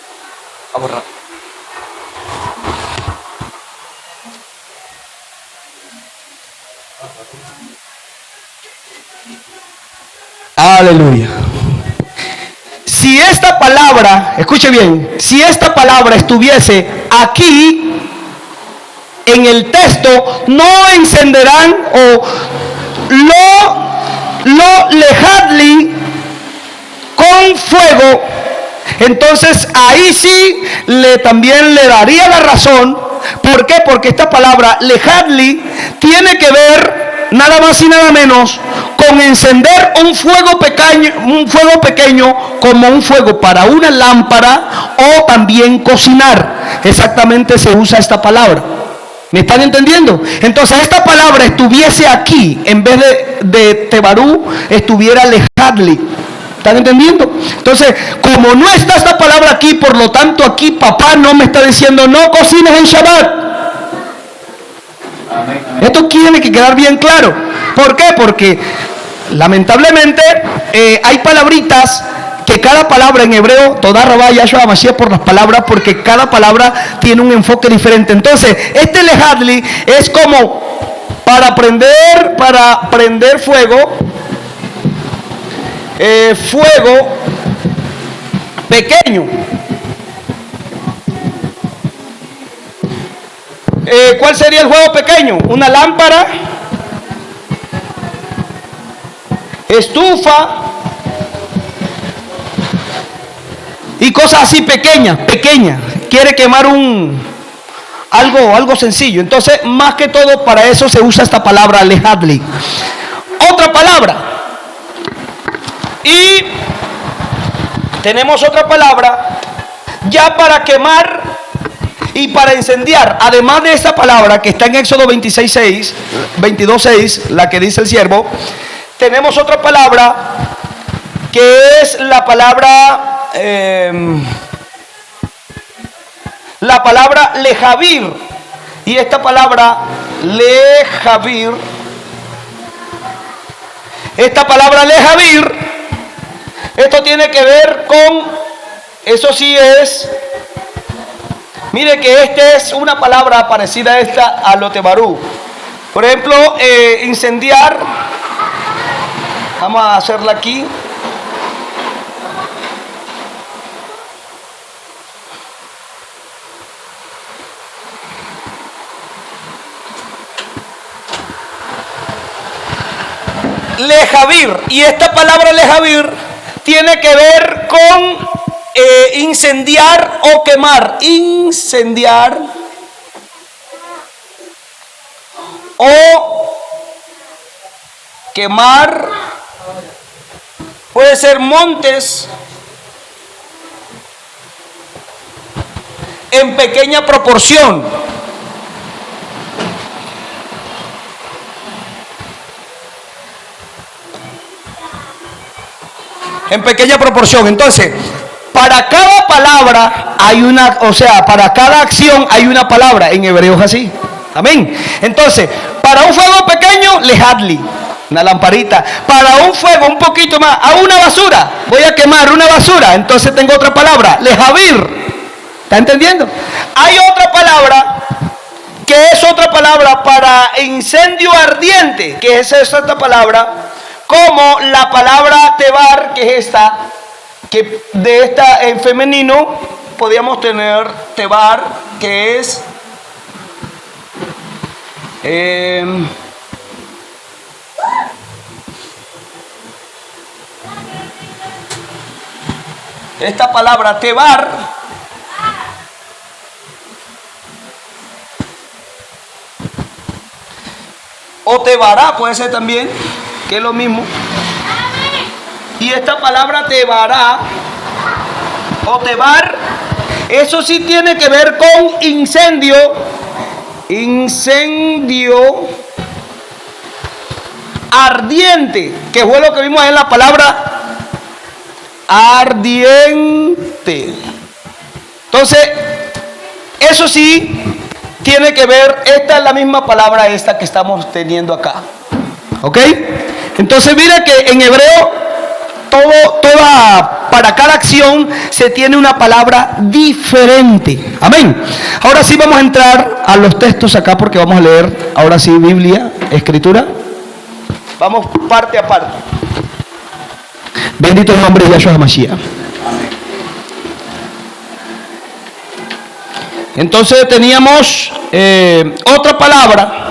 a borrar. Aleluya. Si esta palabra, escuche bien, si esta palabra estuviese aquí en el texto, no encenderán o lo lejadli con fuego, entonces ahí sí también le daría la razón. ¿Por qué? Porque esta palabra lejadli tiene que ver nada más y nada menos con encender un fuego pequeño como un fuego para una lámpara o también cocinar. Exactamente se usa esta palabra. ¿Me están entendiendo? Entonces esta palabra estuviese aquí, en vez de tebarú, estuviera lejadli. ¿Están entendiendo? Entonces, como no está esta palabra aquí, por lo tanto aquí papá no me está diciendo no cocines en Shabbat. Esto tiene que quedar bien claro. ¿Por qué? Porque lamentablemente hay palabritas que cada palabra en hebreo, toda rabá Yahshua Mashiach por las palabras, porque cada palabra tiene un enfoque diferente. Entonces, este lejadli es como para prender fuego, fuego pequeño. ¿Cuál sería el fuego pequeño? Una lámpara, estufa y cosas así pequeñas. Quiere quemar algo sencillo. Entonces, más que todo para eso se usa esta palabra lejadli. Otra palabra. Y tenemos otra palabra ya para quemar y para incendiar. Además de esta palabra que está en Éxodo 22:6, la que dice el siervo, tenemos otra palabra que es la palabra lejavir. Y esta palabra lejavir Esto tiene que ver con, eso sí es, mire que esta es una palabra parecida a esta, a lotebarú. Por ejemplo, incendiar, vamos a hacerla aquí. Lejavir, y esta palabra lejavir tiene que ver con incendiar o quemar. Incendiar o quemar, puede ser montes en pequeña proporción. En pequeña proporción. Entonces, para cada palabra hay una, o sea, para cada acción hay una palabra. En hebreo es así. Amén. Entonces, para un fuego pequeño, lejadli, una lamparita. Para un fuego un poquito más, a una basura, voy a quemar una basura. Entonces tengo otra palabra, lejavir. ¿Está entendiendo? Hay otra palabra que es otra palabra para incendio ardiente, que es esta palabra, como la palabra tebar, que es esta, que de esta en femenino podríamos tener tebar, que es esta palabra tebar o tebará, puede ser también, que es lo mismo. Y esta palabra tebará o tebar, eso sí tiene que ver con incendio. Incendio ardiente, que fue lo que vimos en la palabra ardiente. Entonces, eso sí tiene que ver, esta es la misma palabra esta que estamos teniendo acá. ¿Ok? Entonces mira que en hebreo para cada acción se tiene una palabra diferente. Amén. Ahora sí vamos a entrar a los textos acá porque vamos a leer ahora sí Biblia, Escritura. Vamos parte a parte. Bendito el nombre de Yahshua HaMashiach. Entonces teníamos otra palabra.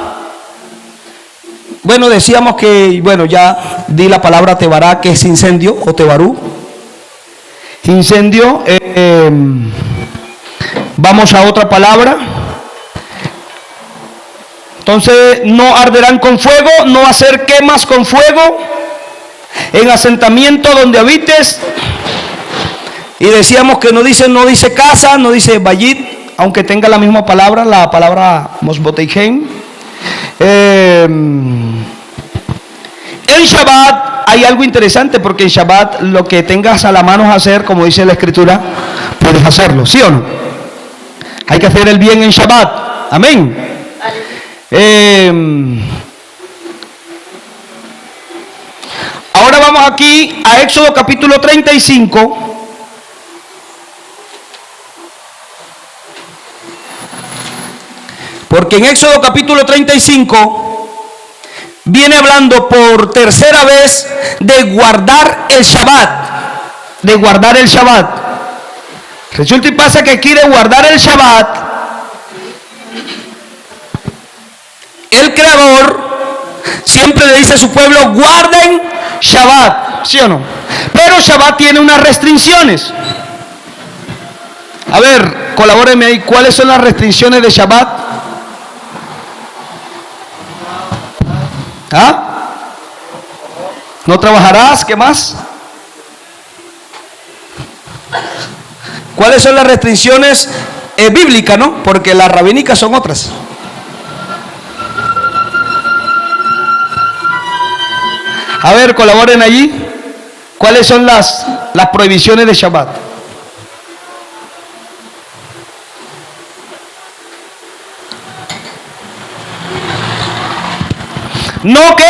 Bueno, decíamos que, bueno, ya di la palabra tebará, que es incendio, o tebarú. Incendio. Vamos a otra palabra. Entonces, no arderán con fuego, no hacer quemas con fuego, en asentamiento donde habites. Y decíamos que no dice casa, no dice bayit, aunque tenga la misma palabra, la palabra mosboteihem. En Shabbat hay algo interesante, porque en Shabbat lo que tengas a la mano hacer, como dice la Escritura, puedes hacerlo, ¿sí o no? Hay que hacer el bien en Shabbat. Amén. Ahora vamos aquí a Éxodo capítulo 35. Porque en Éxodo capítulo 35 viene hablando por tercera vez de guardar el Shabbat. De guardar el Shabbat. Resulta y pasa que quiere guardar el Shabbat. El Creador siempre le dice a su pueblo: guarden Shabbat, ¿sí o no? Pero Shabbat tiene unas restricciones. A ver, colabórenme ahí. ¿Cuáles son las restricciones de Shabbat? ¿Ah? No trabajarás, ¿qué más? ¿Cuáles son las restricciones bíblicas, no? Porque las rabínicas son otras. A ver, colaboren allí. ¿Cuáles son las prohibiciones de Shabbat? No que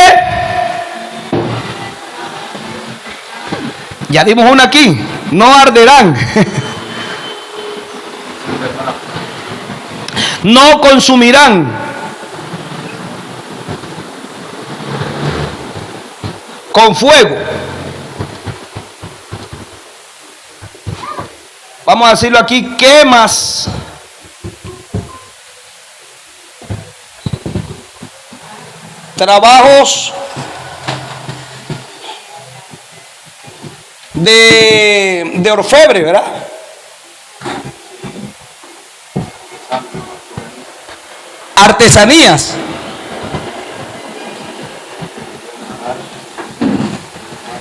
Ya dimos una aquí. No arderán. No consumirán. Con fuego. Vamos a decirlo aquí, quemas. Trabajos de orfebre, ¿verdad? Artesanías.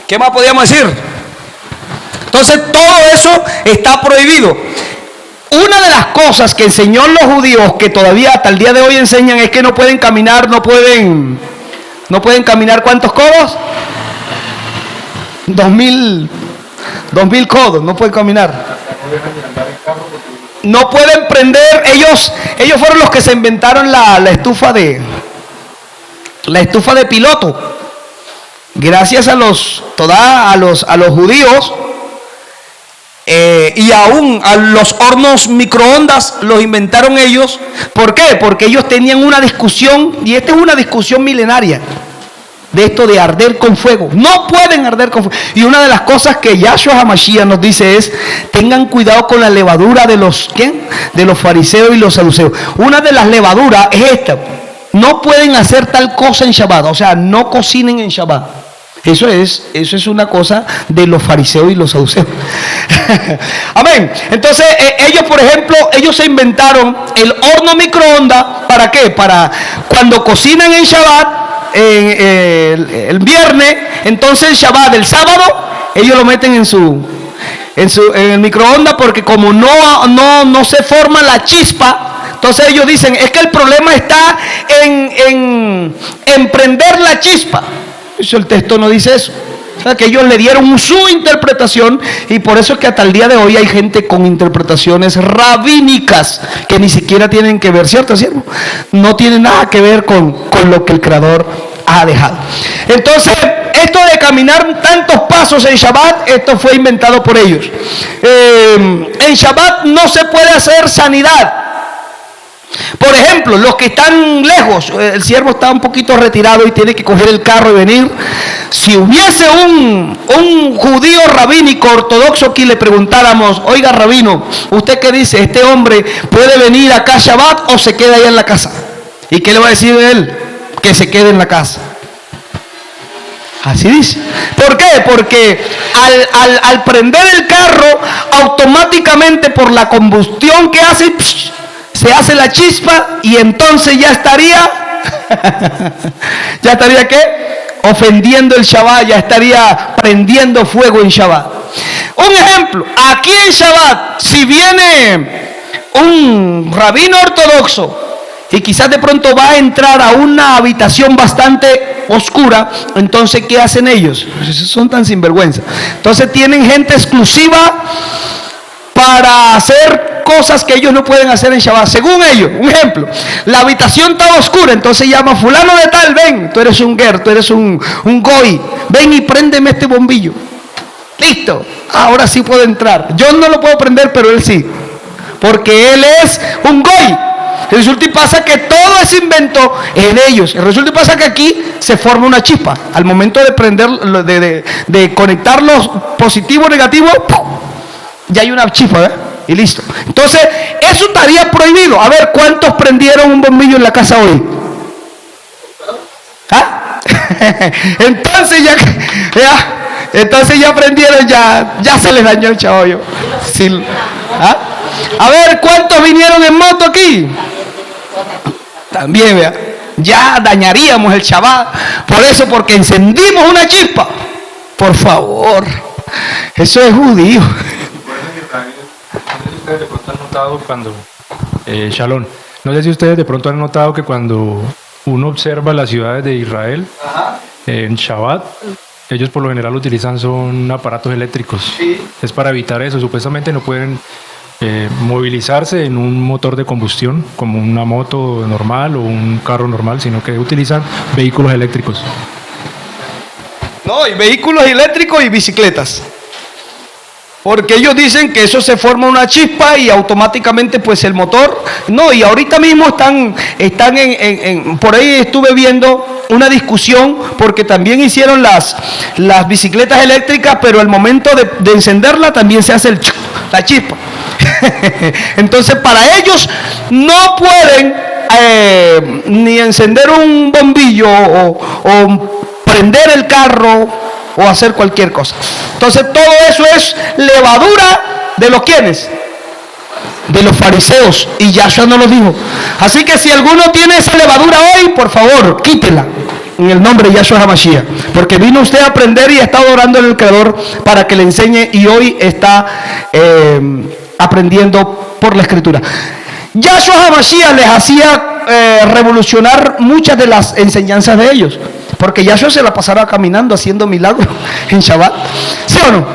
¿Qué más podíamos decir? Entonces todo eso está prohibido. Una de las cosas que enseñó los judíos, que todavía hasta el día de hoy enseñan, es que no pueden caminar, no pueden caminar, ¿cuántos codos? 2000 codos, no pueden caminar. No pueden prender, ellos fueron los que se inventaron la estufa de piloto. Gracias a los judíos. Y aún a los hornos microondas los inventaron ellos. ¿Por qué? Porque ellos tenían una discusión, y esta es una discusión milenaria, de esto de arder con fuego. No pueden arder con fuego. Y una de las cosas que Yahshua HaMashiach nos dice es: tengan cuidado con la levadura de los fariseos y los saduceos. Una de las levaduras es esta: no pueden hacer tal cosa en Shabbat, o sea, no cocinen en Shabbat. Eso es una cosa de los fariseos y los saduceos. Amén. Entonces, ellos, por ejemplo, ellos se inventaron el horno microondas. ¿Para qué? Para cuando cocinan en Shabbat, el viernes, entonces el Shabbat, el sábado, ellos lo meten en el microondas, porque como no se forma la chispa, entonces ellos dicen, es que el problema está en prender la chispa. Eso, el texto no dice eso. O sea, que ellos le dieron su interpretación, y por eso es que hasta el día de hoy hay gente con interpretaciones rabínicas que ni siquiera tienen que ver, ¿cierto, siervo? No tienen nada que ver con lo que el Creador ha dejado. Entonces, esto de caminar tantos pasos en Shabbat, esto fue inventado por ellos. En Shabbat no se puede hacer sanidad. Por ejemplo, los que están lejos, el siervo está un poquito retirado y tiene que coger el carro y venir. Si hubiese un judío rabínico ortodoxo aquí, le preguntáramos: oiga, rabino, ¿usted qué dice? ¿Este hombre puede venir acá a Shabbat o se queda allá en la casa? ¿Y qué le va a decir él? Que se quede en la casa. Así dice. ¿Por qué? Porque al prender el carro, automáticamente por la combustión que hace, se hace la chispa, y entonces ya estaría ¿qué? Ofendiendo el Shabbat, ya estaría prendiendo fuego en Shabbat. Un ejemplo, aquí en Shabbat, si viene un rabino ortodoxo y quizás de pronto va a entrar a una habitación bastante oscura, entonces ¿qué hacen ellos? Son tan sinvergüenza. Entonces tienen gente exclusiva para hacer cosas que ellos no pueden hacer en Shabbat. Según ellos, un ejemplo, la habitación está oscura, entonces llama fulano de tal: ven, tú eres un ger, tú eres un goy, ven y préndeme este bombillo. Listo, ahora sí puedo entrar. Yo no lo puedo prender, pero él sí, porque él es un goy. Resulta y pasa que todo ese invento en ellos. Resulta y pasa que aquí se forma una chispa. Al momento de prender, de conectar los positivos, negativos, ya hay una chispa, ¿verdad? Y listo. Entonces, eso estaría prohibido. A ver, ¿cuántos prendieron un bombillo en la casa hoy? ¿Ah? Entonces ya prendieron, ya se les dañó el chabollo. Sí. ¿Ah? A ver, ¿cuántos vinieron en moto aquí? También, vea. Ya dañaríamos el Shabbat. Por eso, porque encendimos una chispa. Por favor. Eso es judío. Ustedes de pronto han notado cuando Shalom, no sé si ustedes de pronto han notado que cuando uno observa las ciudades de Israel, en Shabbat, ellos por lo general utilizan son aparatos eléctricos. Sí. Es para evitar eso. Supuestamente no pueden movilizarse en un motor de combustión como una moto normal o un carro normal, sino que utilizan vehículos eléctricos. No, y vehículos eléctricos y bicicletas. Porque ellos dicen que eso se forma una chispa y automáticamente pues el motor, no, y ahorita mismo están por ahí estuve viendo una discusión porque también hicieron las bicicletas eléctricas, pero al momento de encenderla también se hace la chispa. Entonces para ellos no pueden ni encender un bombillo o prender el carro o hacer cualquier cosa. Entonces todo eso es levadura de los quienes, de los fariseos, y Yahshua no lo dijo. Así que si alguno tiene esa levadura hoy, por favor, quítela en el nombre de Yahshua HaMashiach, porque vino usted a aprender y está orando en el Creador para que le enseñe, y hoy está aprendiendo por la Escritura. Yahshua HaMashiach les hacía revolucionar muchas de las enseñanzas de ellos, porque Yahshua se la pasaba caminando haciendo milagros en Shabbat, ¿sí o no?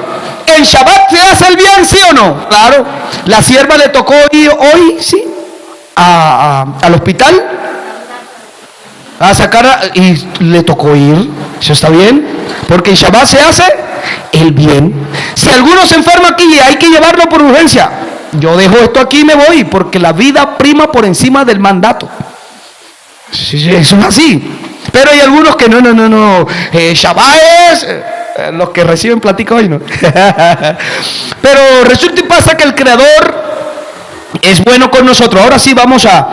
¿En Shabbat se hace el bien, sí o no? Claro. La sierva le tocó ir hoy, sí, al hospital a sacar, y le tocó ir. Eso está bien, porque en Shabbat se hace el bien. Si alguno se enferma aquí, hay que llevarlo por urgencia. Yo dejo esto aquí y me voy, porque la vida prima por encima del mandato. Sí, eso es así. Pero hay algunos que no. Shabbat es los que reciben platica hoy, ¿no? Pero resulta y pasa que el Creador es bueno con nosotros. Ahora sí vamos a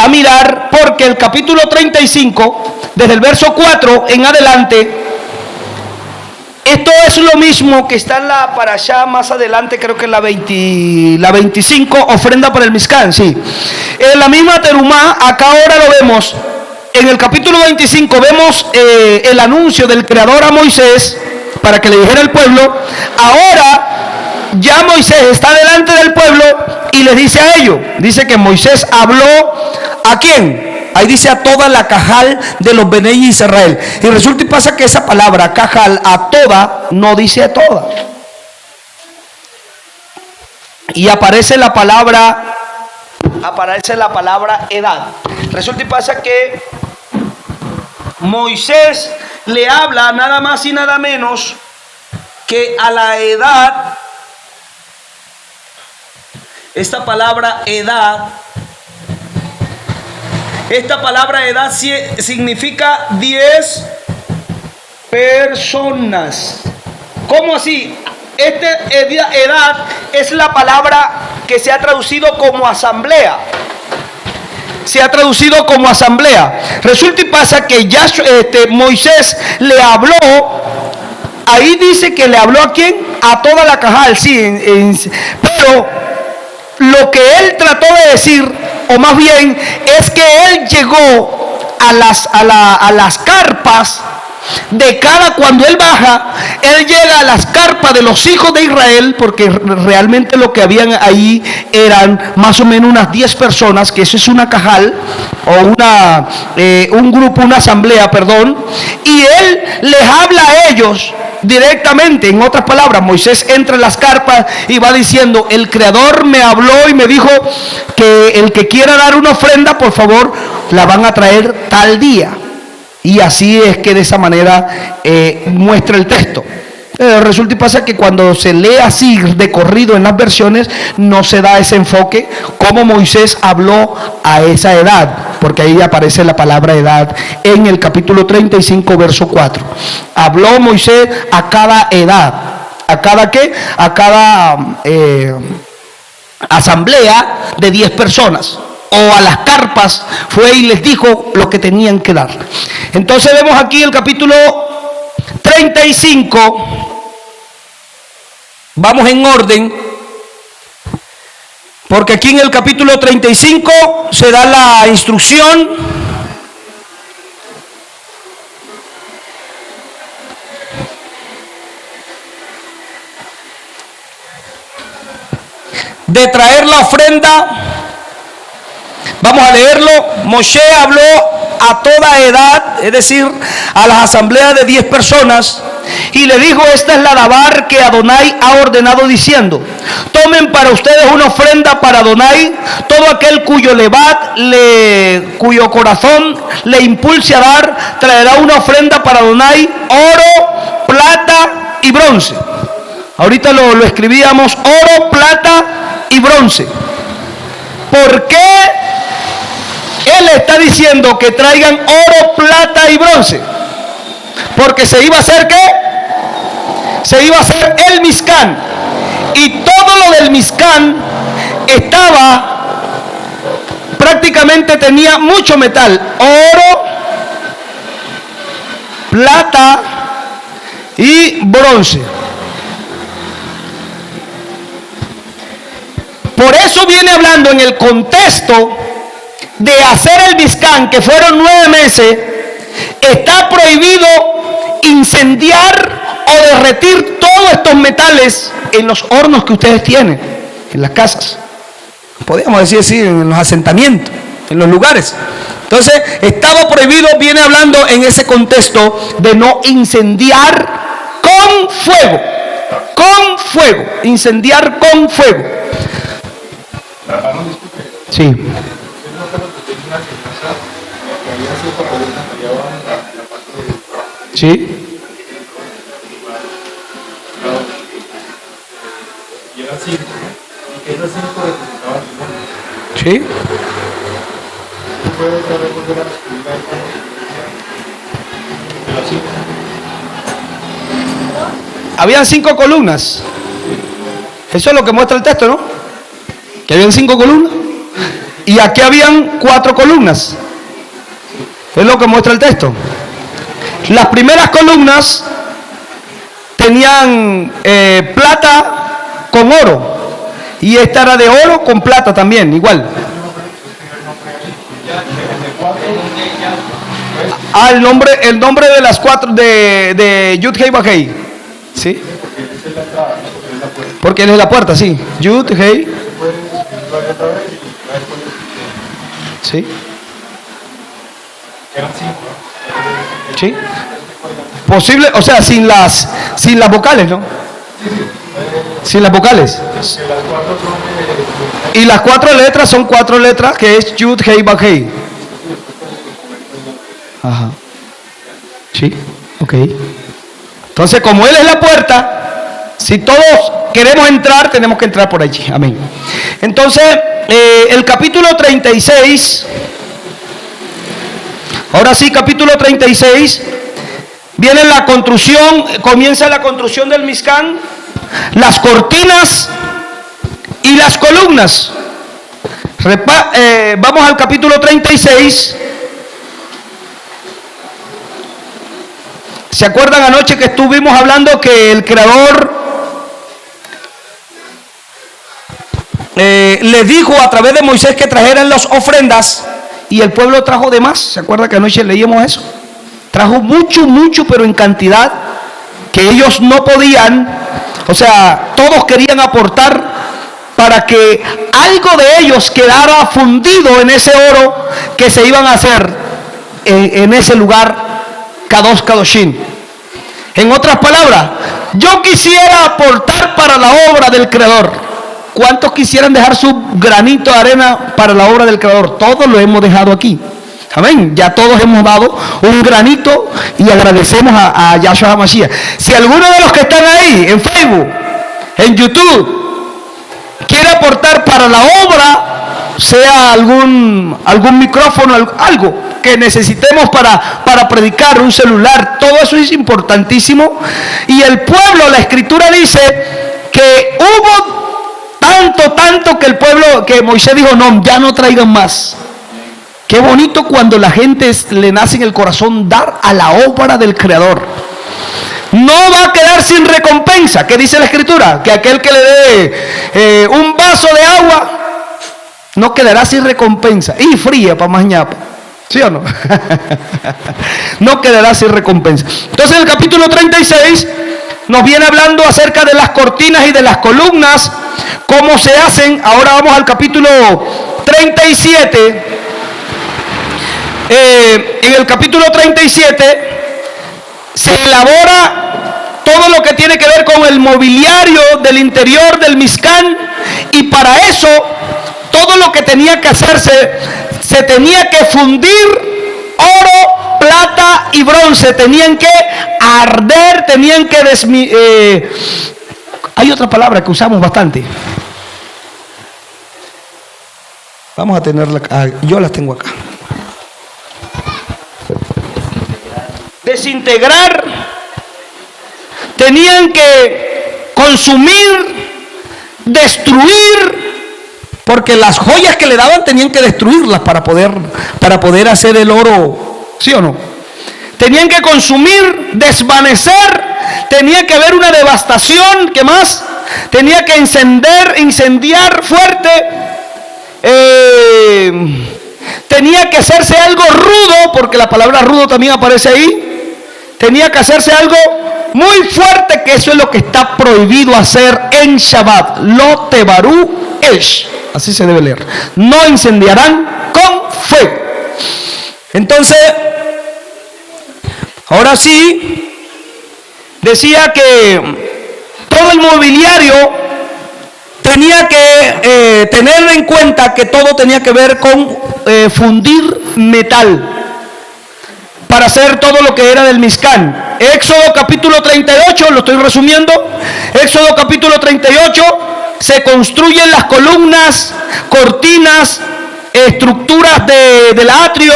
mirar, porque el capítulo 35, desde el verso 4 en adelante, esto es lo mismo que está en la parashá más adelante, creo que en la 25, ofrenda para el Mizcán, sí. En la misma terumá, acá ahora lo vemos, en el capítulo 25 vemos el anuncio del Creador a Moisés, para que le dijera al pueblo. Ahora ya Moisés está delante del pueblo y les dice a ellos, dice que Moisés habló, ¿a quién? Ahí dice a toda la cajal de los Benei Israel. Y resulta y pasa que esa palabra cajal, a toda, no dice a toda. Y aparece la palabra edad. Resulta y pasa que Moisés le habla nada más y nada menos que a la edad. Esta palabra edad significa 10 personas. ¿Cómo así? Edad es la palabra que se ha traducido como asamblea. Resulta y pasa que Moisés le habló. Ahí dice que le habló ¿a quién? A toda la cajal, sí. Pero lo que él trató de decir, o más bien, es que él llegó a las carpas de cuando él baja, él llega a las carpas de los hijos de Israel, porque realmente lo que habían ahí eran más o menos unas 10 personas, que eso es una cajal, o un grupo, una asamblea, perdón, y él les habla a ellos directamente. En otras palabras, Moisés entra en las carpas y va diciendo: el Creador me habló y me dijo que el que quiera dar una ofrenda, por favor, la van a traer tal día. Y así es que de esa manera muestra el texto. Resulta y pasa que cuando se lee así de corrido en las versiones, no se da ese enfoque como Moisés habló a esa edad, porque ahí aparece la palabra edad en el capítulo 35, verso 4. Habló Moisés a cada edad. ¿A cada qué? A cada asamblea de 10 personas. O a las carpas fue y les dijo lo que tenían que dar. Entonces vemos aquí el capítulo 35. Vamos en orden, porque aquí en el capítulo 35 se da la instrucción de traer la ofrenda. Vamos a leerlo. Moshe habló a toda edad, es decir, a las asambleas de 10 personas, y le dijo: esta es la davar que Adonai ha ordenado, diciendo: tomen para ustedes una ofrenda para Adonai, todo aquel cuyo cuyo corazón le impulse a dar, traerá una ofrenda para Adonai: oro, plata, y bronce. Ahorita lo escribíamos, oro, plata y bronce. ¿Por qué él está diciendo que traigan oro, plata y bronce? Porque se iba a hacer ¿qué? Se iba a hacer el Mizcán. Y todo lo del Mizcán estaba, prácticamente tenía mucho metal. Oro, plata y bronce. Por eso viene hablando en el contexto de hacer el Mizcán, que fueron 9 meses, está prohibido incendiar o derretir todos estos metales en los hornos que ustedes tienen, en las casas. Podríamos decir así, en los asentamientos, en los lugares. Entonces, estaba prohibido, viene hablando en ese contexto de no incendiar con fuego, incendiar con fuego. Sí. Sí. Sí. Habían 5 columnas. Eso es lo que muestra el texto, ¿no? Que habían 5 columnas. Y aquí habían 4 columnas. Es lo que muestra el texto. Las primeras columnas tenían plata con oro. Y esta era de oro con plata también, igual. El nombre de las 4 de Yud Hei Vav Hei. ¿Sí? Porque él es la puerta, sí. Yud Hei. ¿Sí? ¿Sí? Posible, o sea, sin las vocales, ¿no? Sin las vocales. Y las 4 letras son 4 letras, que es Yud Hei Vav Hei. Ajá. Sí, ok. Entonces, como él es la puerta, si todos queremos entrar, tenemos que entrar por allí. Amén. Entonces, el capítulo 36, ahora sí, capítulo 36, viene la construcción, comienza la construcción del Mizcán, las cortinas y las columnas. Vamos al capítulo 36. ¿Se acuerdan anoche que estuvimos hablando que el Creador le dijo a través de Moisés que trajeran las ofrendas y el pueblo trajo de más? ¿Se acuerdan que anoche leímos eso? Trajo mucho, pero en cantidad que ellos no podían, o sea, todos querían aportar para que algo de ellos quedara fundido en ese oro que se iban a hacer en ese lugar Kadosh Kadoshim. En otras palabras, yo quisiera aportar para la obra del Creador. ¿Cuántos quisieran dejar su granito de arena para la obra del Creador? Todos lo hemos dejado aquí. Amén. Ya todos hemos dado un granito y agradecemos a Yahshua HaMashiach. Si alguno de los que están ahí en Facebook, en YouTube, quiere aportar para la obra, sea algún micrófono, algo que necesitemos para predicar, un celular, todo eso es importantísimo. Y el pueblo, la escritura dice que hubo tanto que el pueblo, que Moisés dijo, no, ya no traigan más. Qué bonito cuando la gente le nace en el corazón dar a la obra del Creador. No va a quedar sin recompensa. ¿Qué dice la escritura? Que aquel que le dé un vaso de agua no quedará sin recompensa. Y fría para más ñapa. ¿Sí o no? No quedará sin recompensa. Entonces en el capítulo 36 nos viene hablando acerca de las cortinas y de las columnas, cómo se hacen. Ahora vamos al capítulo 37. En el capítulo 37 se elabora todo lo que tiene que ver con el mobiliario del interior del Mizcán, y para eso todo lo que tenía que hacerse, se tenía que fundir oro, plata y bronce tenían que arder, tenían que hay otra palabra que usamos bastante. Vamos a tenerla, yo las tengo acá. Desintegrar, tenían que consumir, destruir, porque las joyas que le daban tenían que destruirlas para poder hacer el oro, ¿sí o no? Tenían que consumir, desvanecer, tenía que haber una devastación, ¿qué más? Tenía que incendiar fuerte, tenía que hacerse algo rudo, porque la palabra rudo también aparece ahí. Tenía que hacerse algo muy fuerte, que eso es lo que está prohibido hacer en Shabbat. Lo tebarú esh, así se debe leer. No incendiarán con fuego. Entonces, ahora sí, decía que todo el mobiliario tenía que tener en cuenta que todo tenía que ver con fundir metal para hacer todo lo que era del Mizcán. Éxodo capítulo 38, lo estoy resumiendo. Éxodo capítulo 38, se construyen las columnas, cortinas, estructuras del atrio.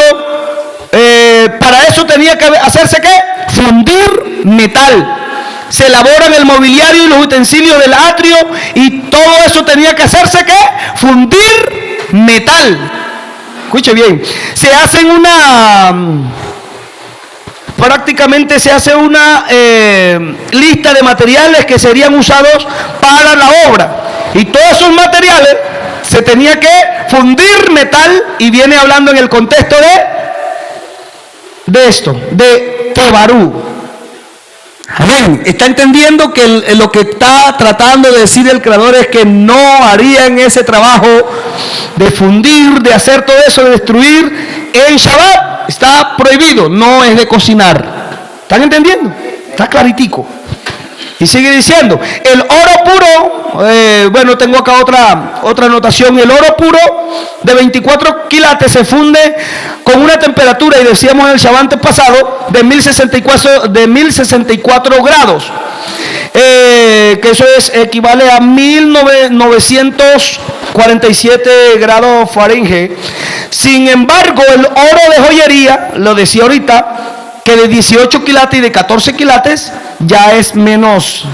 Para eso tenía que hacerse ¿qué? Fundir metal. Se elaboran el mobiliario y los utensilios del atrio, y todo eso tenía que hacerse ¿qué? Fundir metal. Escuche bien, prácticamente se hace una lista de materiales que serían usados para la obra, y todos esos materiales se tenía que fundir metal, y viene hablando en el contexto de esto, de Tebarú. Amén. Está entendiendo que lo que está tratando de decir el Creador es que no harían ese trabajo de fundir, de hacer todo eso, de destruir en Shabbat. Está prohibido, no es de cocinar. ¿Están entendiendo? Está claritico. Y sigue diciendo, el oro puro, bueno, tengo acá otra anotación. El oro puro de 24 quilates se funde con una temperatura, y decíamos en el Shabbat pasado, de 1064 grados. Que eso equivale a 1947 grados Fahrenheit. Sin embargo, el oro de joyería, lo decía ahorita, que de 18 quilates y de 14 quilates ya es menos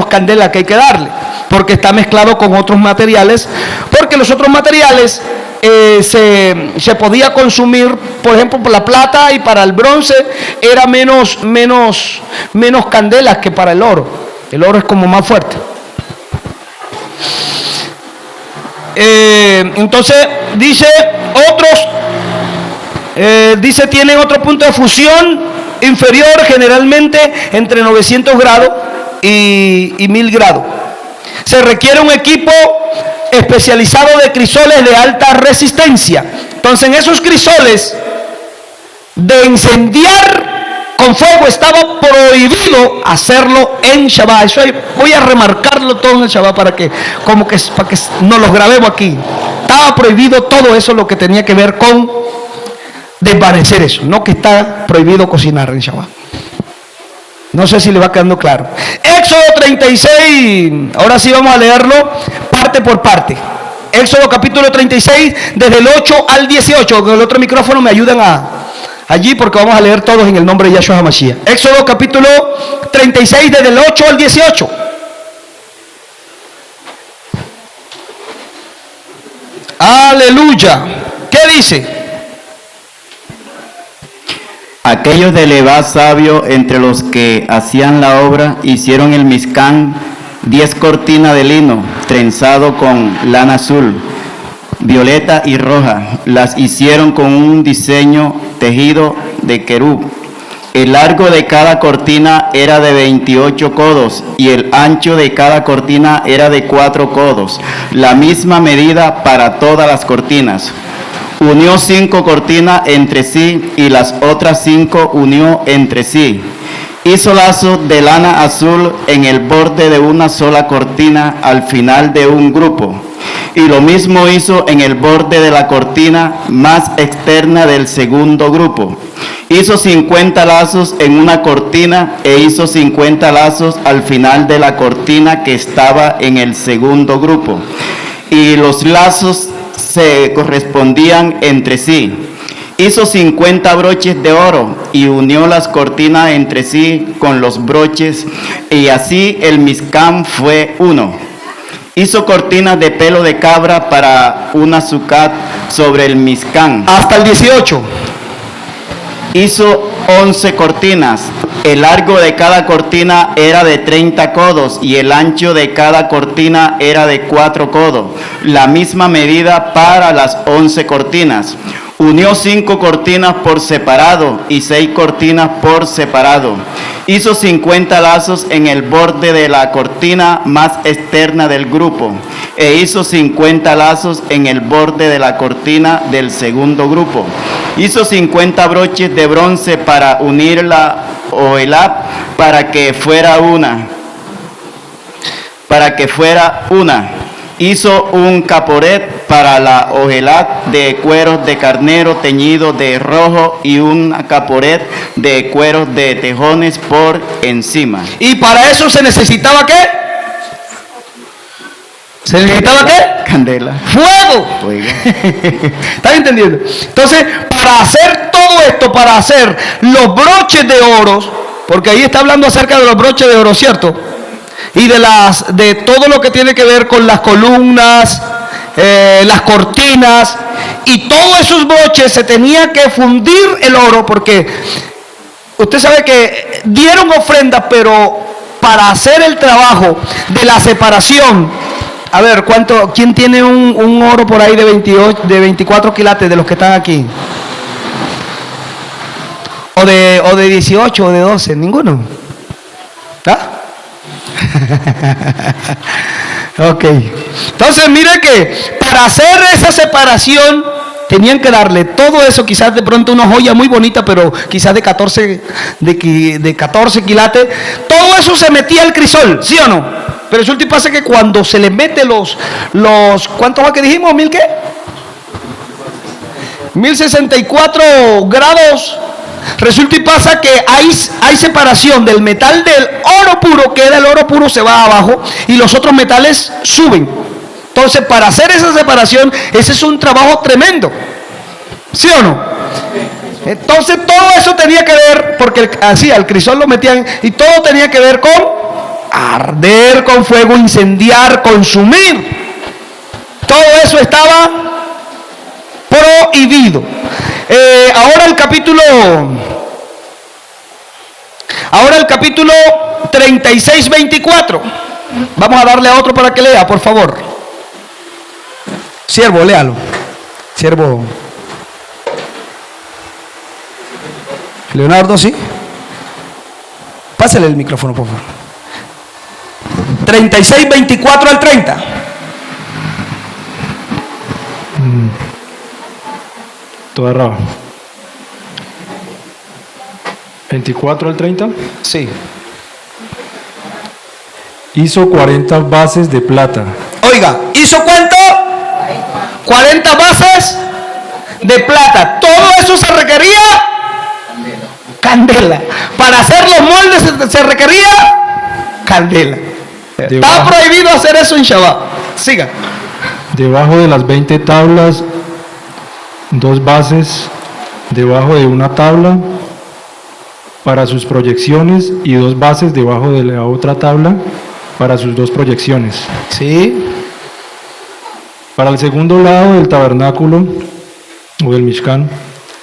candela que hay que darle, porque está mezclado con otros materiales, porque los otros materiales se podía consumir, por ejemplo, por la plata, y para el bronce era menos candelas que para el oro. El oro es como más fuerte. Entonces dice tienen otro punto de fusión inferior, generalmente entre 900 grados y 1000 grados. Se requiere un equipo especializado de crisoles de alta resistencia. Entonces, en esos crisoles de incendiar con fuego estaba prohibido hacerlo en Shabbat. Eso voy a remarcarlo todo en el Shabbat para que nos lo grabemos aquí. Estaba prohibido todo eso, lo que tenía que ver con desvanecer eso, no que está prohibido cocinar en Shabbat. No sé si le va quedando claro. Éxodo 36, ahora sí vamos a leerlo parte por parte. Éxodo capítulo 36, desde el 8 al 18. Con el otro micrófono me ayudan allí, porque vamos a leer todos en el nombre de Yahshua HaMashiach. Éxodo capítulo 36, desde el 8 al 18. Aleluya. ¿Qué dice? Aquellos de Levá sabio, entre los que hacían la obra, hicieron el Mizcán 10 cortinas de lino, trenzado con lana azul, violeta y roja. Las hicieron con un diseño tejido de querub. El largo de cada cortina era de 28 codos, y el ancho de cada cortina era de 4 codos, la misma medida para todas las cortinas. Unió 5 cortinas entre sí, y las otras 5 unió entre sí. Hizo lazos de lana azul en el borde de una sola cortina al final de un grupo. Y lo mismo hizo en el borde de la cortina más externa del segundo grupo. Hizo 50 lazos en una cortina e hizo 50 lazos al final de la cortina que estaba en el segundo grupo. Y los lazos se correspondían entre sí. Hizo 50 broches de oro y unió las cortinas entre sí con los broches, y así el Mishkan fue uno. Hizo cortinas de pelo de cabra para una sucat sobre el Mishkan. Hasta el 18. Hizo 11 cortinas. El largo de cada cortina era de 30 codos y el ancho de cada cortina era de 4 codos, la misma medida para las 11 cortinas. Unió 5 cortinas por separado y 6 cortinas por separado. Hizo 50 lazos en el borde de la cortina más externa del grupo e hizo 50 lazos en el borde de la cortina del segundo grupo. Hizo 50 broches de bronce para unir la oelá para que fuera una. Hizo un caporet para la ojelá de cueros de carnero teñido de rojo y un caporet de cueros de tejones por encima. ¿Y para eso se necesitaba qué? ¿Se necesitaba qué? Candela. ¡Fuego! Oiga. ¿Están entendiendo? Entonces, para hacer todo esto, para hacer los broches de oro, porque ahí está hablando acerca de los broches de oro, ¿cierto? Y de todo lo que tiene que ver con las columnas, las cortinas, y todos esos broches se tenía que fundir el oro, porque usted sabe que dieron ofrendas, pero para hacer el trabajo de la separación, a ver, ¿quién tiene un oro por ahí de 24 quilates de los que están aquí? O de 18 o de 12, ninguno. ¿Ah? Ok. Entonces mire que para hacer esa separación tenían que darle todo eso, quizás de pronto una joya muy bonita, pero quizás de 14 quilates. Todo eso se metía al crisol, ¿sí o no? Pero resulta y pasa que cuando se le mete los ¿cuántos que dijimos? ¿1000 qué? 1064 grados. Resulta y pasa que hay separación del metal del oro puro, que el oro puro se va abajo y los otros metales suben. Entonces, para hacer esa separación, ese es un trabajo tremendo. ¿Sí o no? Entonces, todo eso tenía que ver, porque así al crisol lo metían, y todo tenía que ver con arder con fuego, incendiar, consumir. Todo eso estaba prohibido. Ahora el capítulo 36, 24. Vamos a darle a otro para que lea, por favor. Siervo, léalo. Siervo. Leonardo, ¿sí? Pásale el micrófono, por favor. 36, 24 al 30. Toda raba. 24 al 30. Sí. Hizo 40 bases de plata. Oiga, ¿hizo cuánto? 40 bases de plata. Todo eso se requería candela. Para hacer los moldes se requería candela. Está prohibido hacer eso en Shabbat. Siga. Debajo de las 20 tablas, 2 bases debajo de una tabla para sus proyecciones y 2 bases debajo de la otra tabla para sus 2 proyecciones. Sí. Para el segundo lado del tabernáculo o del Mishkan,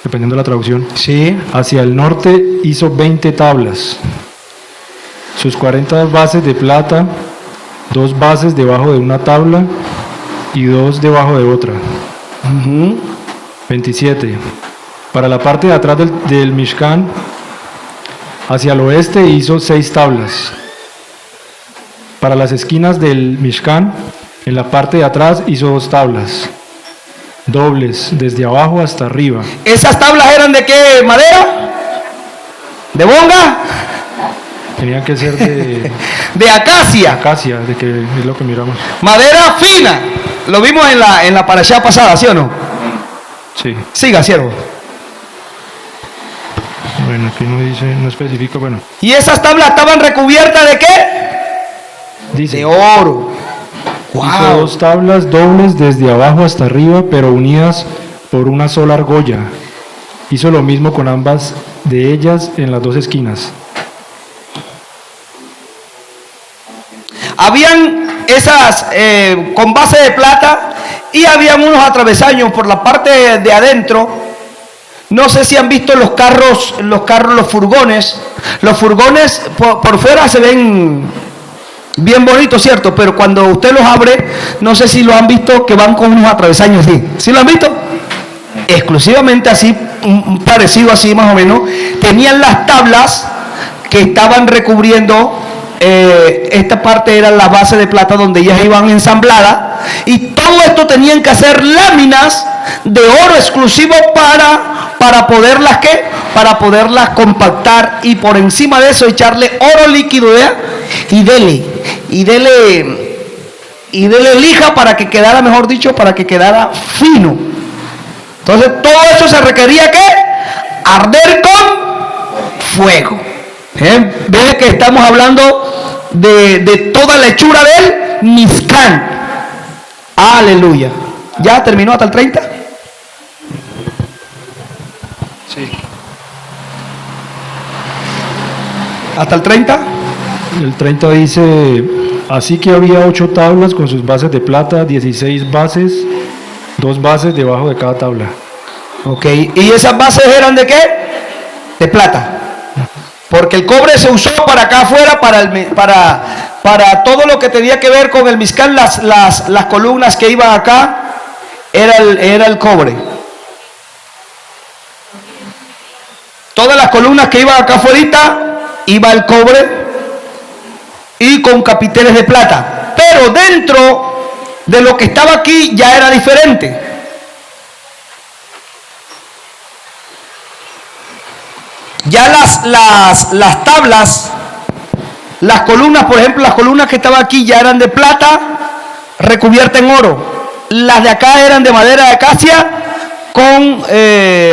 dependiendo de la traducción, Sí. hacia el norte hizo 20 tablas. Sus 40 bases de plata, 2 bases debajo de una tabla y 2 debajo de otra. 27. Para la parte de atrás del Mishkan, hacia el oeste hizo 6 tablas. Para las esquinas del Mishkan, en la parte de atrás hizo 2 tablas, dobles, desde abajo hasta arriba. ¿Esas tablas eran de qué madera? ¿De bonga? Tenían que ser de De acacia. acacia, de que es lo que miramos. Madera fina. Lo vimos en la parashá pasada, ¿sí o no? Sí. Siga, siervo. Bueno, aquí no dice, no especifica, bueno. ¿Y esas tablas estaban recubiertas de qué? Dice, De oro. hizo 2 tablas dobles desde abajo hasta arriba, pero unidas por una sola argolla. Hizo lo mismo con ambas de ellas en las 2 esquinas. Habían esas con base de plata y habían unos atravesaños por la parte de adentro. No sé si han visto los carros, los furgones. Los furgones por fuera se ven bien bonitos, ¿cierto? Pero cuando usted los abre, no sé si lo han visto que van con unos atravesaños así. ¿Sí lo han visto? Exclusivamente así, parecido así más o menos. Tenían las tablas que estaban recubriendo. Esta parte era la base de plata donde ellas iban ensambladas, y todo esto tenían que hacer láminas de oro exclusivo para poderlas compactar, y por encima de eso echarle oro líquido, ¿verdad? y dele lija para que quedara, mejor dicho, para que quedara fino. Entonces todo eso se requería ¿qué? Arder con fuego. Ve que estamos hablando de toda la hechura del Mizcán. Aleluya. ¿Ya terminó hasta el 30? Sí. ¿Hasta el 30? El 30 dice, así que había 8 tablas con sus bases de plata, 16 bases, 2 bases debajo de cada tabla. Ok. ¿Y esas bases eran de qué? De plata. Porque el cobre se usó para acá afuera, para todo lo que tenía que ver con el Mizcán. Las columnas que iban acá era el cobre. Todas las columnas que iban acá afuera iba el cobre y con capiteles de plata. Pero dentro de lo que estaba aquí ya era diferente. Ya las tablas, las columnas, por ejemplo, las columnas que estaban aquí ya eran de plata recubierta en oro. Las de acá eran de madera de acacia con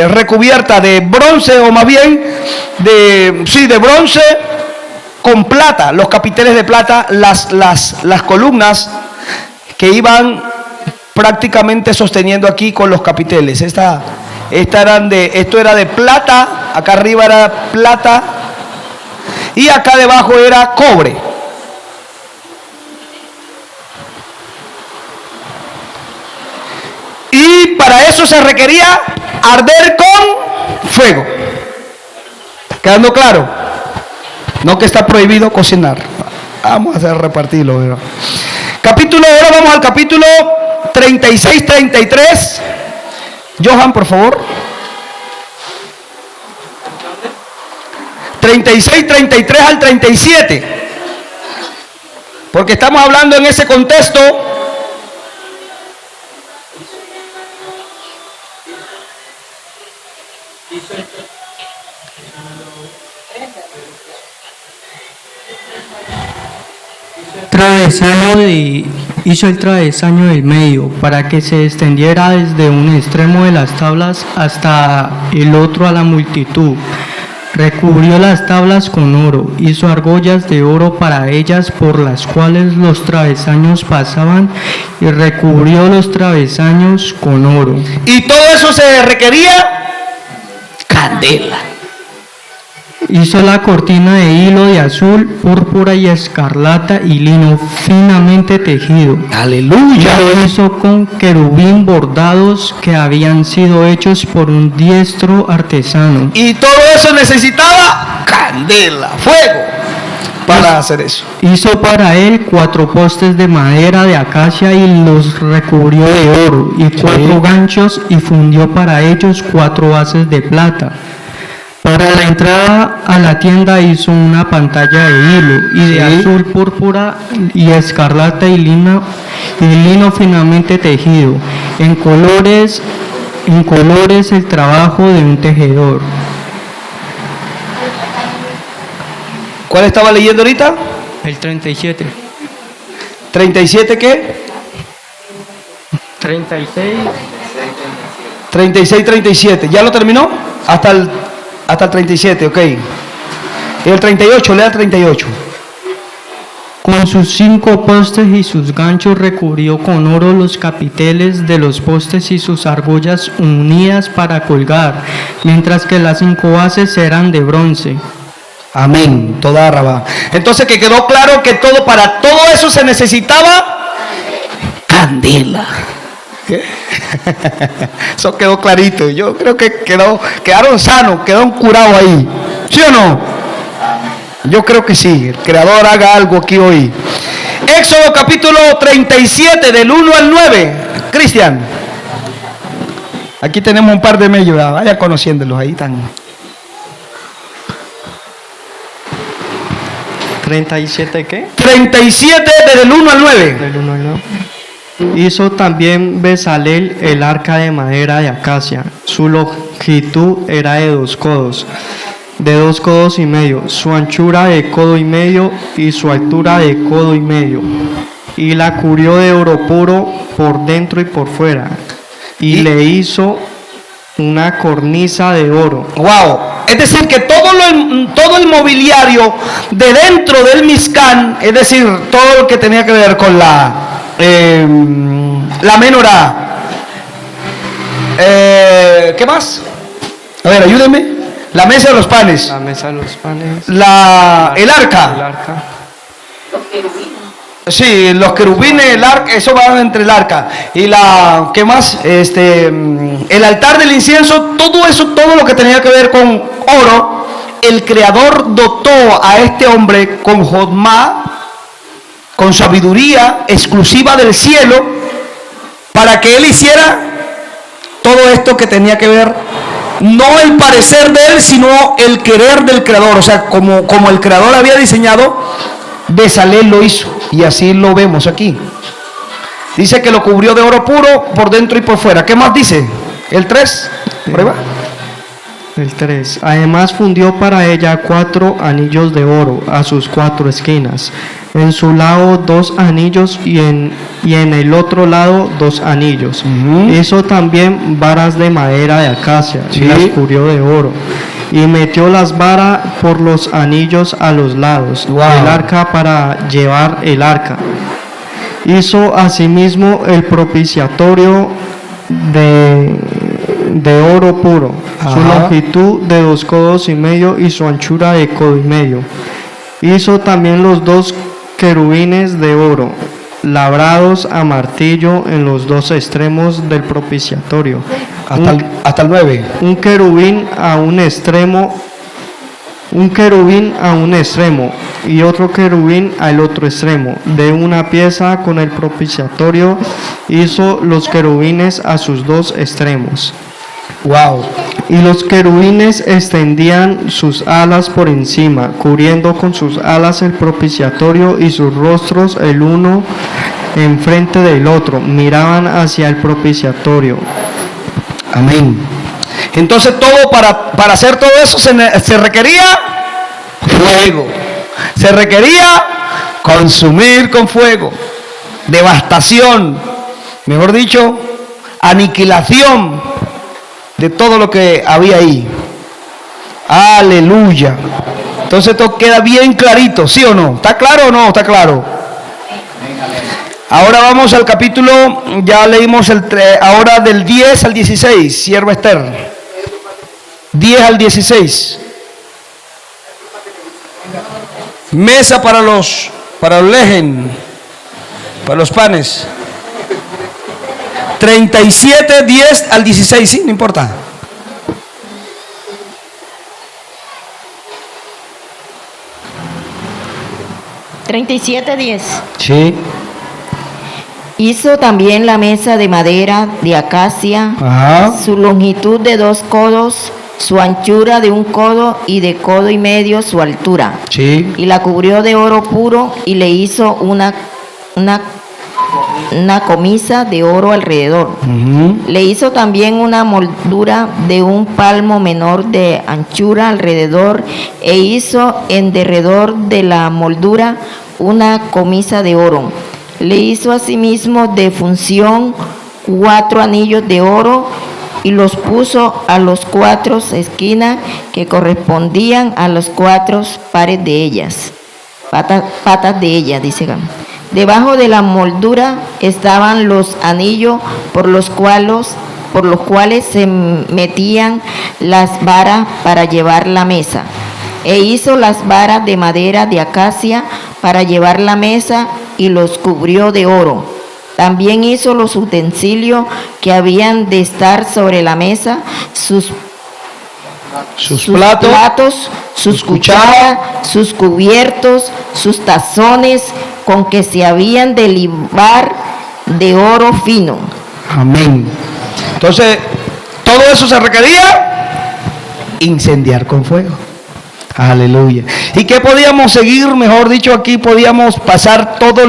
recubierta de bronce, o más bien de bronce con plata. Los capiteles de plata, las columnas que iban prácticamente sosteniendo aquí con los capiteles. Esto era de plata. Acá arriba era plata y acá debajo era cobre. Y para eso se requería arder con fuego. ¿Quedando claro? No que está prohibido cocinar. Vamos a hacer repartirlo, ¿verdad? Ahora vamos al capítulo 36-33. Johan, por favor. 36, 33 al 37. Porque estamos hablando en ese contexto hizo el travesaño del medio para que se extendiera desde un extremo de las tablas hasta el otro a la multitud. Recubrió las tablas con oro, hizo argollas de oro para ellas por las cuales los travesaños pasaban, y recubrió los travesaños con oro. Y todo eso se requería candela. Hizo la cortina de hilo de azul, púrpura y escarlata y lino finamente tejido. Aleluya. Lo hizo con querubín bordados que habían sido hechos por un diestro artesano. Y todo eso necesitaba candela, fuego, para hacer eso. Hizo para él 4 postes de madera de acacia y los recubrió de oro, y 4 ganchos, y fundió para ellos 4 bases de plata. Para la entrada a la tienda hizo una pantalla de hilo y de azul, púrpura y escarlata y lino finamente tejido, en colores el trabajo de un tejedor. ¿Cuál estaba leyendo ahorita? El 37. ¿37 qué? 36. 36, 37. ¿Ya lo terminó? Hasta el 37, ok. Y el 38, lea el 38. Con sus 5 postes y sus ganchos recubrió con oro los capiteles de los postes y sus argollas unidas para colgar, mientras que las 5 bases eran de bronce. Amén. Toda Rabá. Entonces que quedó claro que para todo eso se necesitaba candela. ¿Qué? Eso quedó clarito. Yo creo que quedaron sanos, quedaron curados ahí. ¿Sí o no? Yo creo que sí. El Creador haga algo aquí hoy. Éxodo capítulo 37 del 1 al 9. Cristian. Aquí tenemos un par de medios. Vaya conociéndolos ahí tan. 37 ¿qué? 37 desde el 1 al 9. Del 1 al 9. Hizo también Bezalel el arca de madera de acacia. Su longitud era de 2 codos, de 2 codos y medio, su anchura de codo y medio y su altura de codo y medio. Y la cubrió de oro puro por dentro y por fuera. Y le hizo una cornisa de oro. Wow. Es decir, que todo el mobiliario de dentro del Mizcán, es decir, todo lo que tenía que ver con la menorá. ¿Qué más? A ver, ayúdenme. La mesa de los panes. La mesa de los panes. El arca. El arca. Sí, los querubines, el arca, eso va entre el arca. Y ¿qué más? El altar del incienso, todo eso, todo lo que tenía que ver con oro, el Creador dotó a este hombre con jodmá, con sabiduría exclusiva del cielo, para que él hiciera todo esto que tenía que ver, no el parecer de él, sino el querer del Creador. O sea, como el Creador había diseñado, Bezalel lo hizo, y así lo vemos aquí. Dice que lo cubrió de oro puro por dentro y por fuera. ¿Qué más dice? El 3. Prueba. El 3. Además fundió para ella 4 anillos de oro a sus 4 esquinas. En su lado 2 anillos y en el otro lado 2 anillos. Hizo también varas de madera de acacia y las cubrió de oro. Y metió las varas por los anillos a los lados del arca para llevar el arca. Hizo asimismo el propiciatorio de oro puro, su longitud de 2 codos y medio y su anchura de codo y medio. Hizo también los 2 querubines de oro, labrados a martillo en los 2 extremos del propiciatorio. Hasta el 9. Un querubín a un extremo y otro querubín al otro extremo. De una pieza con el propiciatorio hizo los querubines a sus 2 extremos. Wow. Y los querubines extendían sus alas por encima, cubriendo con sus alas el propiciatorio, y sus rostros el uno enfrente del otro miraban hacia el propiciatorio. Amén. Entonces para hacer todo eso se requería fuego. Se requería consumir con fuego. Devastación. Mejor dicho, aniquilación de todo lo que había ahí. Aleluya. Entonces esto queda bien clarito, ¿sí o no? ¿Está claro o no? ¿Está claro? Ahora vamos al capítulo, ya leímos ahora del 10 al 16, sierva Esther. 10 al 16. Mesa para los lejen, para los panes. 37, 10 al 16, sí, no importa. $37.10. Sí. Hizo también la mesa de madera de acacia, su longitud de 2 codos, su anchura de 1 codo y de codo y medio su altura. Sí. Y la cubrió de oro puro y le hizo una comisa de oro alrededor. Le hizo también una moldura de 1 palmo menor de anchura alrededor, e hizo en derredor de la moldura una comisa de oro. Le hizo asimismo de función 4 anillos de oro y los puso a los 4 esquinas que correspondían a los 4 pares de ellas, patas de ellas, dice acá. Debajo de la moldura estaban los anillos por los cuales se metían las varas para llevar la mesa. E hizo las varas de madera de acacia para llevar la mesa y los cubrió de oro. También hizo los utensilios que habían de estar sobre la mesa, sus platos, sus cucharas, sus cubiertos, sus tazones, con que se habían de libar de oro fino. Amén. Entonces, todo eso se requería incendiar con fuego. Aleluya. ¿Y qué podíamos seguir? Mejor dicho, aquí podíamos pasar todo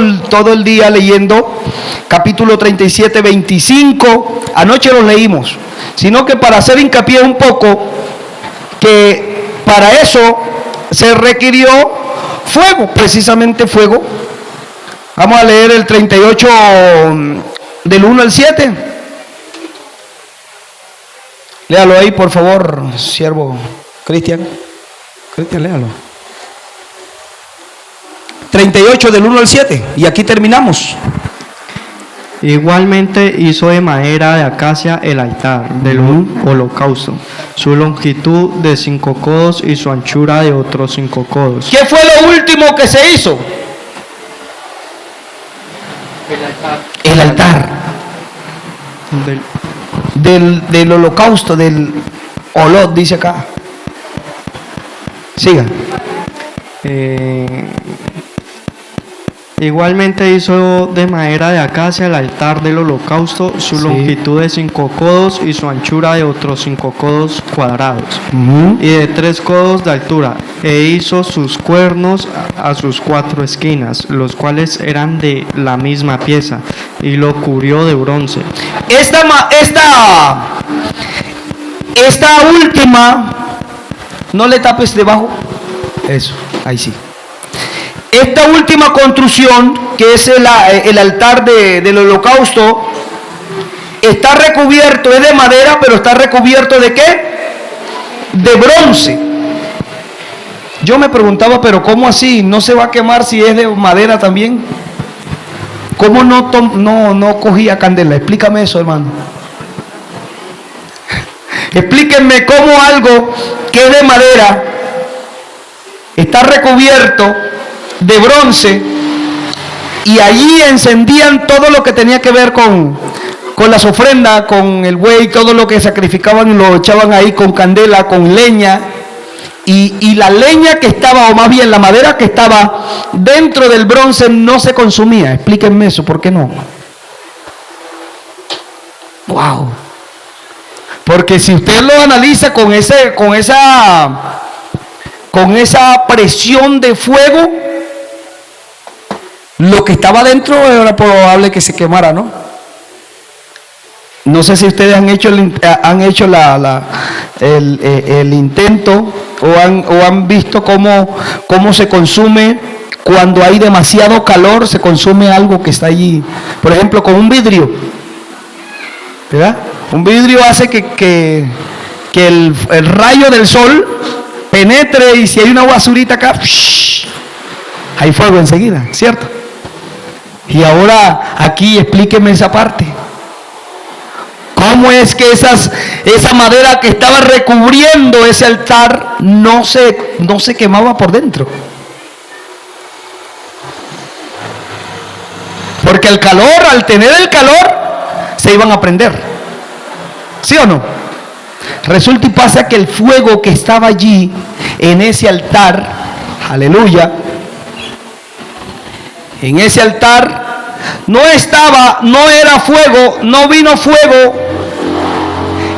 el día leyendo capítulo 37, 25. Anoche lo leímos. Sino que para hacer hincapié un poco, que para eso se requirió fuego, precisamente fuego. Vamos a leer el 38 del 1 al 7. Léalo ahí, por favor, siervo Cristian. Cristian, léalo. 38 del 1 al 7. Y aquí terminamos. Igualmente hizo de madera de acacia el altar del holocausto, su longitud de 5 codos y su anchura de otros 5 codos. ¿Qué fue lo último que se hizo? El altar. Del holocausto, del olot, dice acá. Siga. Igualmente hizo de madera de acacia el altar del holocausto, su longitud de 5 codos y su anchura de otros 5 codos cuadrados, y de 3 codos de altura, e hizo sus cuernos a sus 4 esquinas, los cuales eran de la misma pieza, y lo cubrió de bronce. Esta última, no le tapes debajo, eso, ahí sí. Esta última construcción, que es el altar del holocausto, está recubierto, es de madera, pero está recubierto ¿de qué? De bronce. Yo me preguntaba, pero ¿cómo así? ¿No se va a quemar si es de madera también? ¿Cómo no cogía candela? Explícame eso, hermano. Explíquenme cómo algo que es de madera está recubierto de bronce y allí encendían todo lo que tenía que ver con las ofrendas, con el buey, todo lo que sacrificaban y lo echaban ahí con candela, con leña, y la leña que estaba, o más bien la madera que estaba dentro del bronce no se consumía. Explíquenme eso, ¿por qué no? Wow. Porque si usted lo analiza con esa presión de fuego, lo que estaba dentro era probable que se quemara, ¿no? No sé si ustedes han hecho el intento o han visto cómo se consume cuando hay demasiado calor, se consume algo que está allí. Por ejemplo, con un vidrio, ¿verdad? Un vidrio hace que el rayo del sol penetre, y si hay una basurita acá, hay fuego enseguida, ¿cierto? Y ahora aquí explíqueme esa parte. ¿Cómo es que esa madera que estaba recubriendo ese altar no se quemaba por dentro? Porque el calor, al tener el calor, se iban a prender. ¿Sí o no? Resulta y pasa que el fuego que estaba allí en ese altar, aleluya, en ese altar no era fuego, no vino fuego.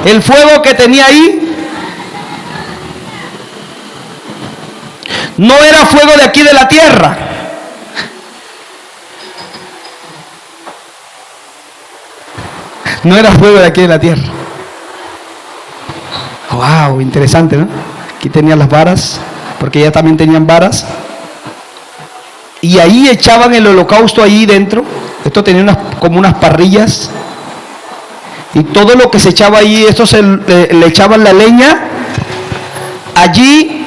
El fuego que tenía ahí no era fuego de aquí de la tierra. No era fuego de aquí de la tierra. Wow, interesante, ¿no? Aquí tenían las varas, porque ellas también tenían varas. Y ahí echaban el holocausto allí dentro. Esto tenía como unas parrillas. y todo lo que se echaba allí, esto le echaban la leña allí,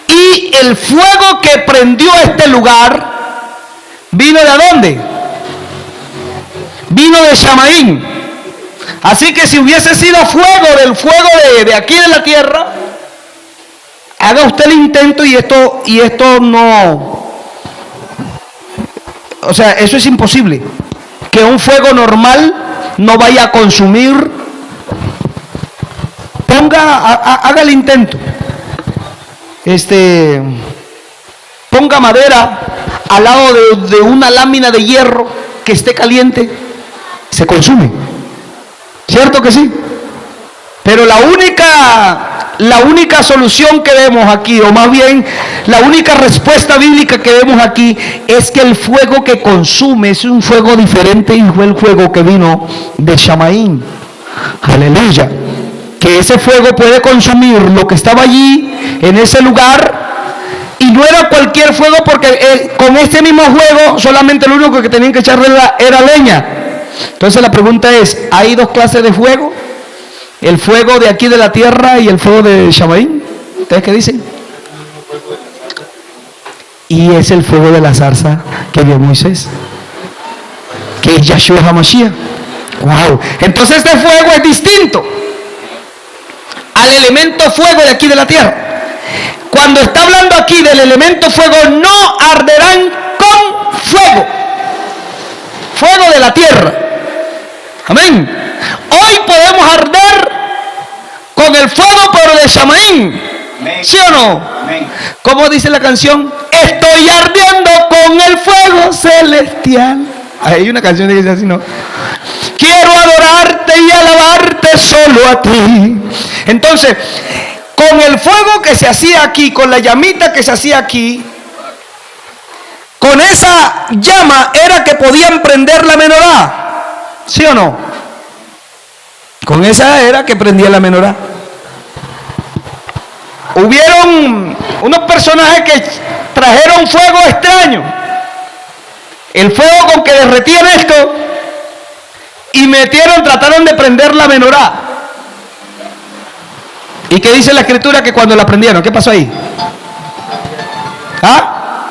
y el fuego que prendió este lugar vino ¿de dónde? Vino de Shamaín. Así que si hubiese sido fuego del fuego de aquí de la tierra, haga usted el intento y esto no, o sea, eso es imposible, que un fuego normal no vaya a consumir. Haga el intento. Ponga madera al lado de una lámina de hierro que esté caliente, se consume. ¿Cierto que sí? Pero la única solución que vemos aquí, o más bien la única respuesta bíblica que vemos aquí, es que el fuego que consume es un fuego diferente y fue el fuego que vino de Shamaín. Aleluya. Que ese fuego puede consumir lo que estaba allí, en ese lugar, y no era cualquier fuego, porque con este mismo fuego solamente lo único que tenían que echarle era leña. Entonces la pregunta es, ¿hay dos clases de fuego? El fuego de aquí de la tierra y el fuego de Shamaín. ¿Ustedes qué dicen? Y es el fuego de la zarza que vio Moisés, que es Yahshua HaMashiach. Wow. Entonces este fuego es distinto al elemento fuego de aquí de la tierra. Cuando está hablando aquí del elemento fuego, no arderán con fuego. Fuego de la tierra. Amén. Hoy podemos arder con el fuego, pero de Shamaín. ¿Sí o no? ¿Cómo dice la canción? Estoy ardiendo con el fuego celestial. Hay una canción que dice así, ¿no? Quiero adorarte y alabarte solo a ti. Entonces, con el fuego que se hacía aquí, con la llamita que se hacía aquí, con esa llama era que podían prender la menorá. ¿Sí o no? Con esa era que prendía la menorá. Hubieron unos personajes que trajeron fuego extraño. El fuego con que derretían esto y trataron de prender la menorá. ¿Y qué dice la escritura? Que cuando la prendieron, ¿qué pasó ahí? ¿Ah?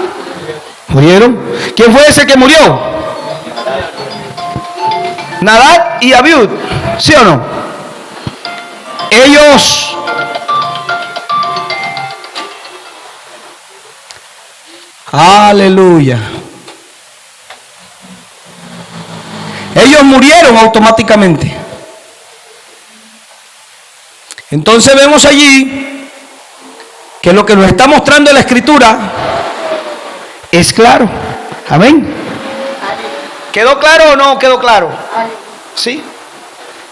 ¿Murieron? ¿Quién fue ese que murió? Nadab y Abiud, ¿sí o no? Ellos aleluya. Ellos murieron automáticamente. Entonces vemos allí que lo que nos está mostrando la escritura es claro. Amén. ¿Quedó claro o no quedó claro? ¿Sí?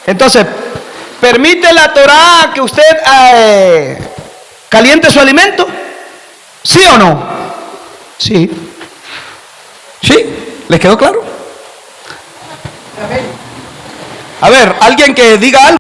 Entonces, ¿permite la Torá que usted caliente su alimento? ¿Sí o no? Sí. ¿Sí? ¿Les quedó claro? A ver, alguien que diga algo.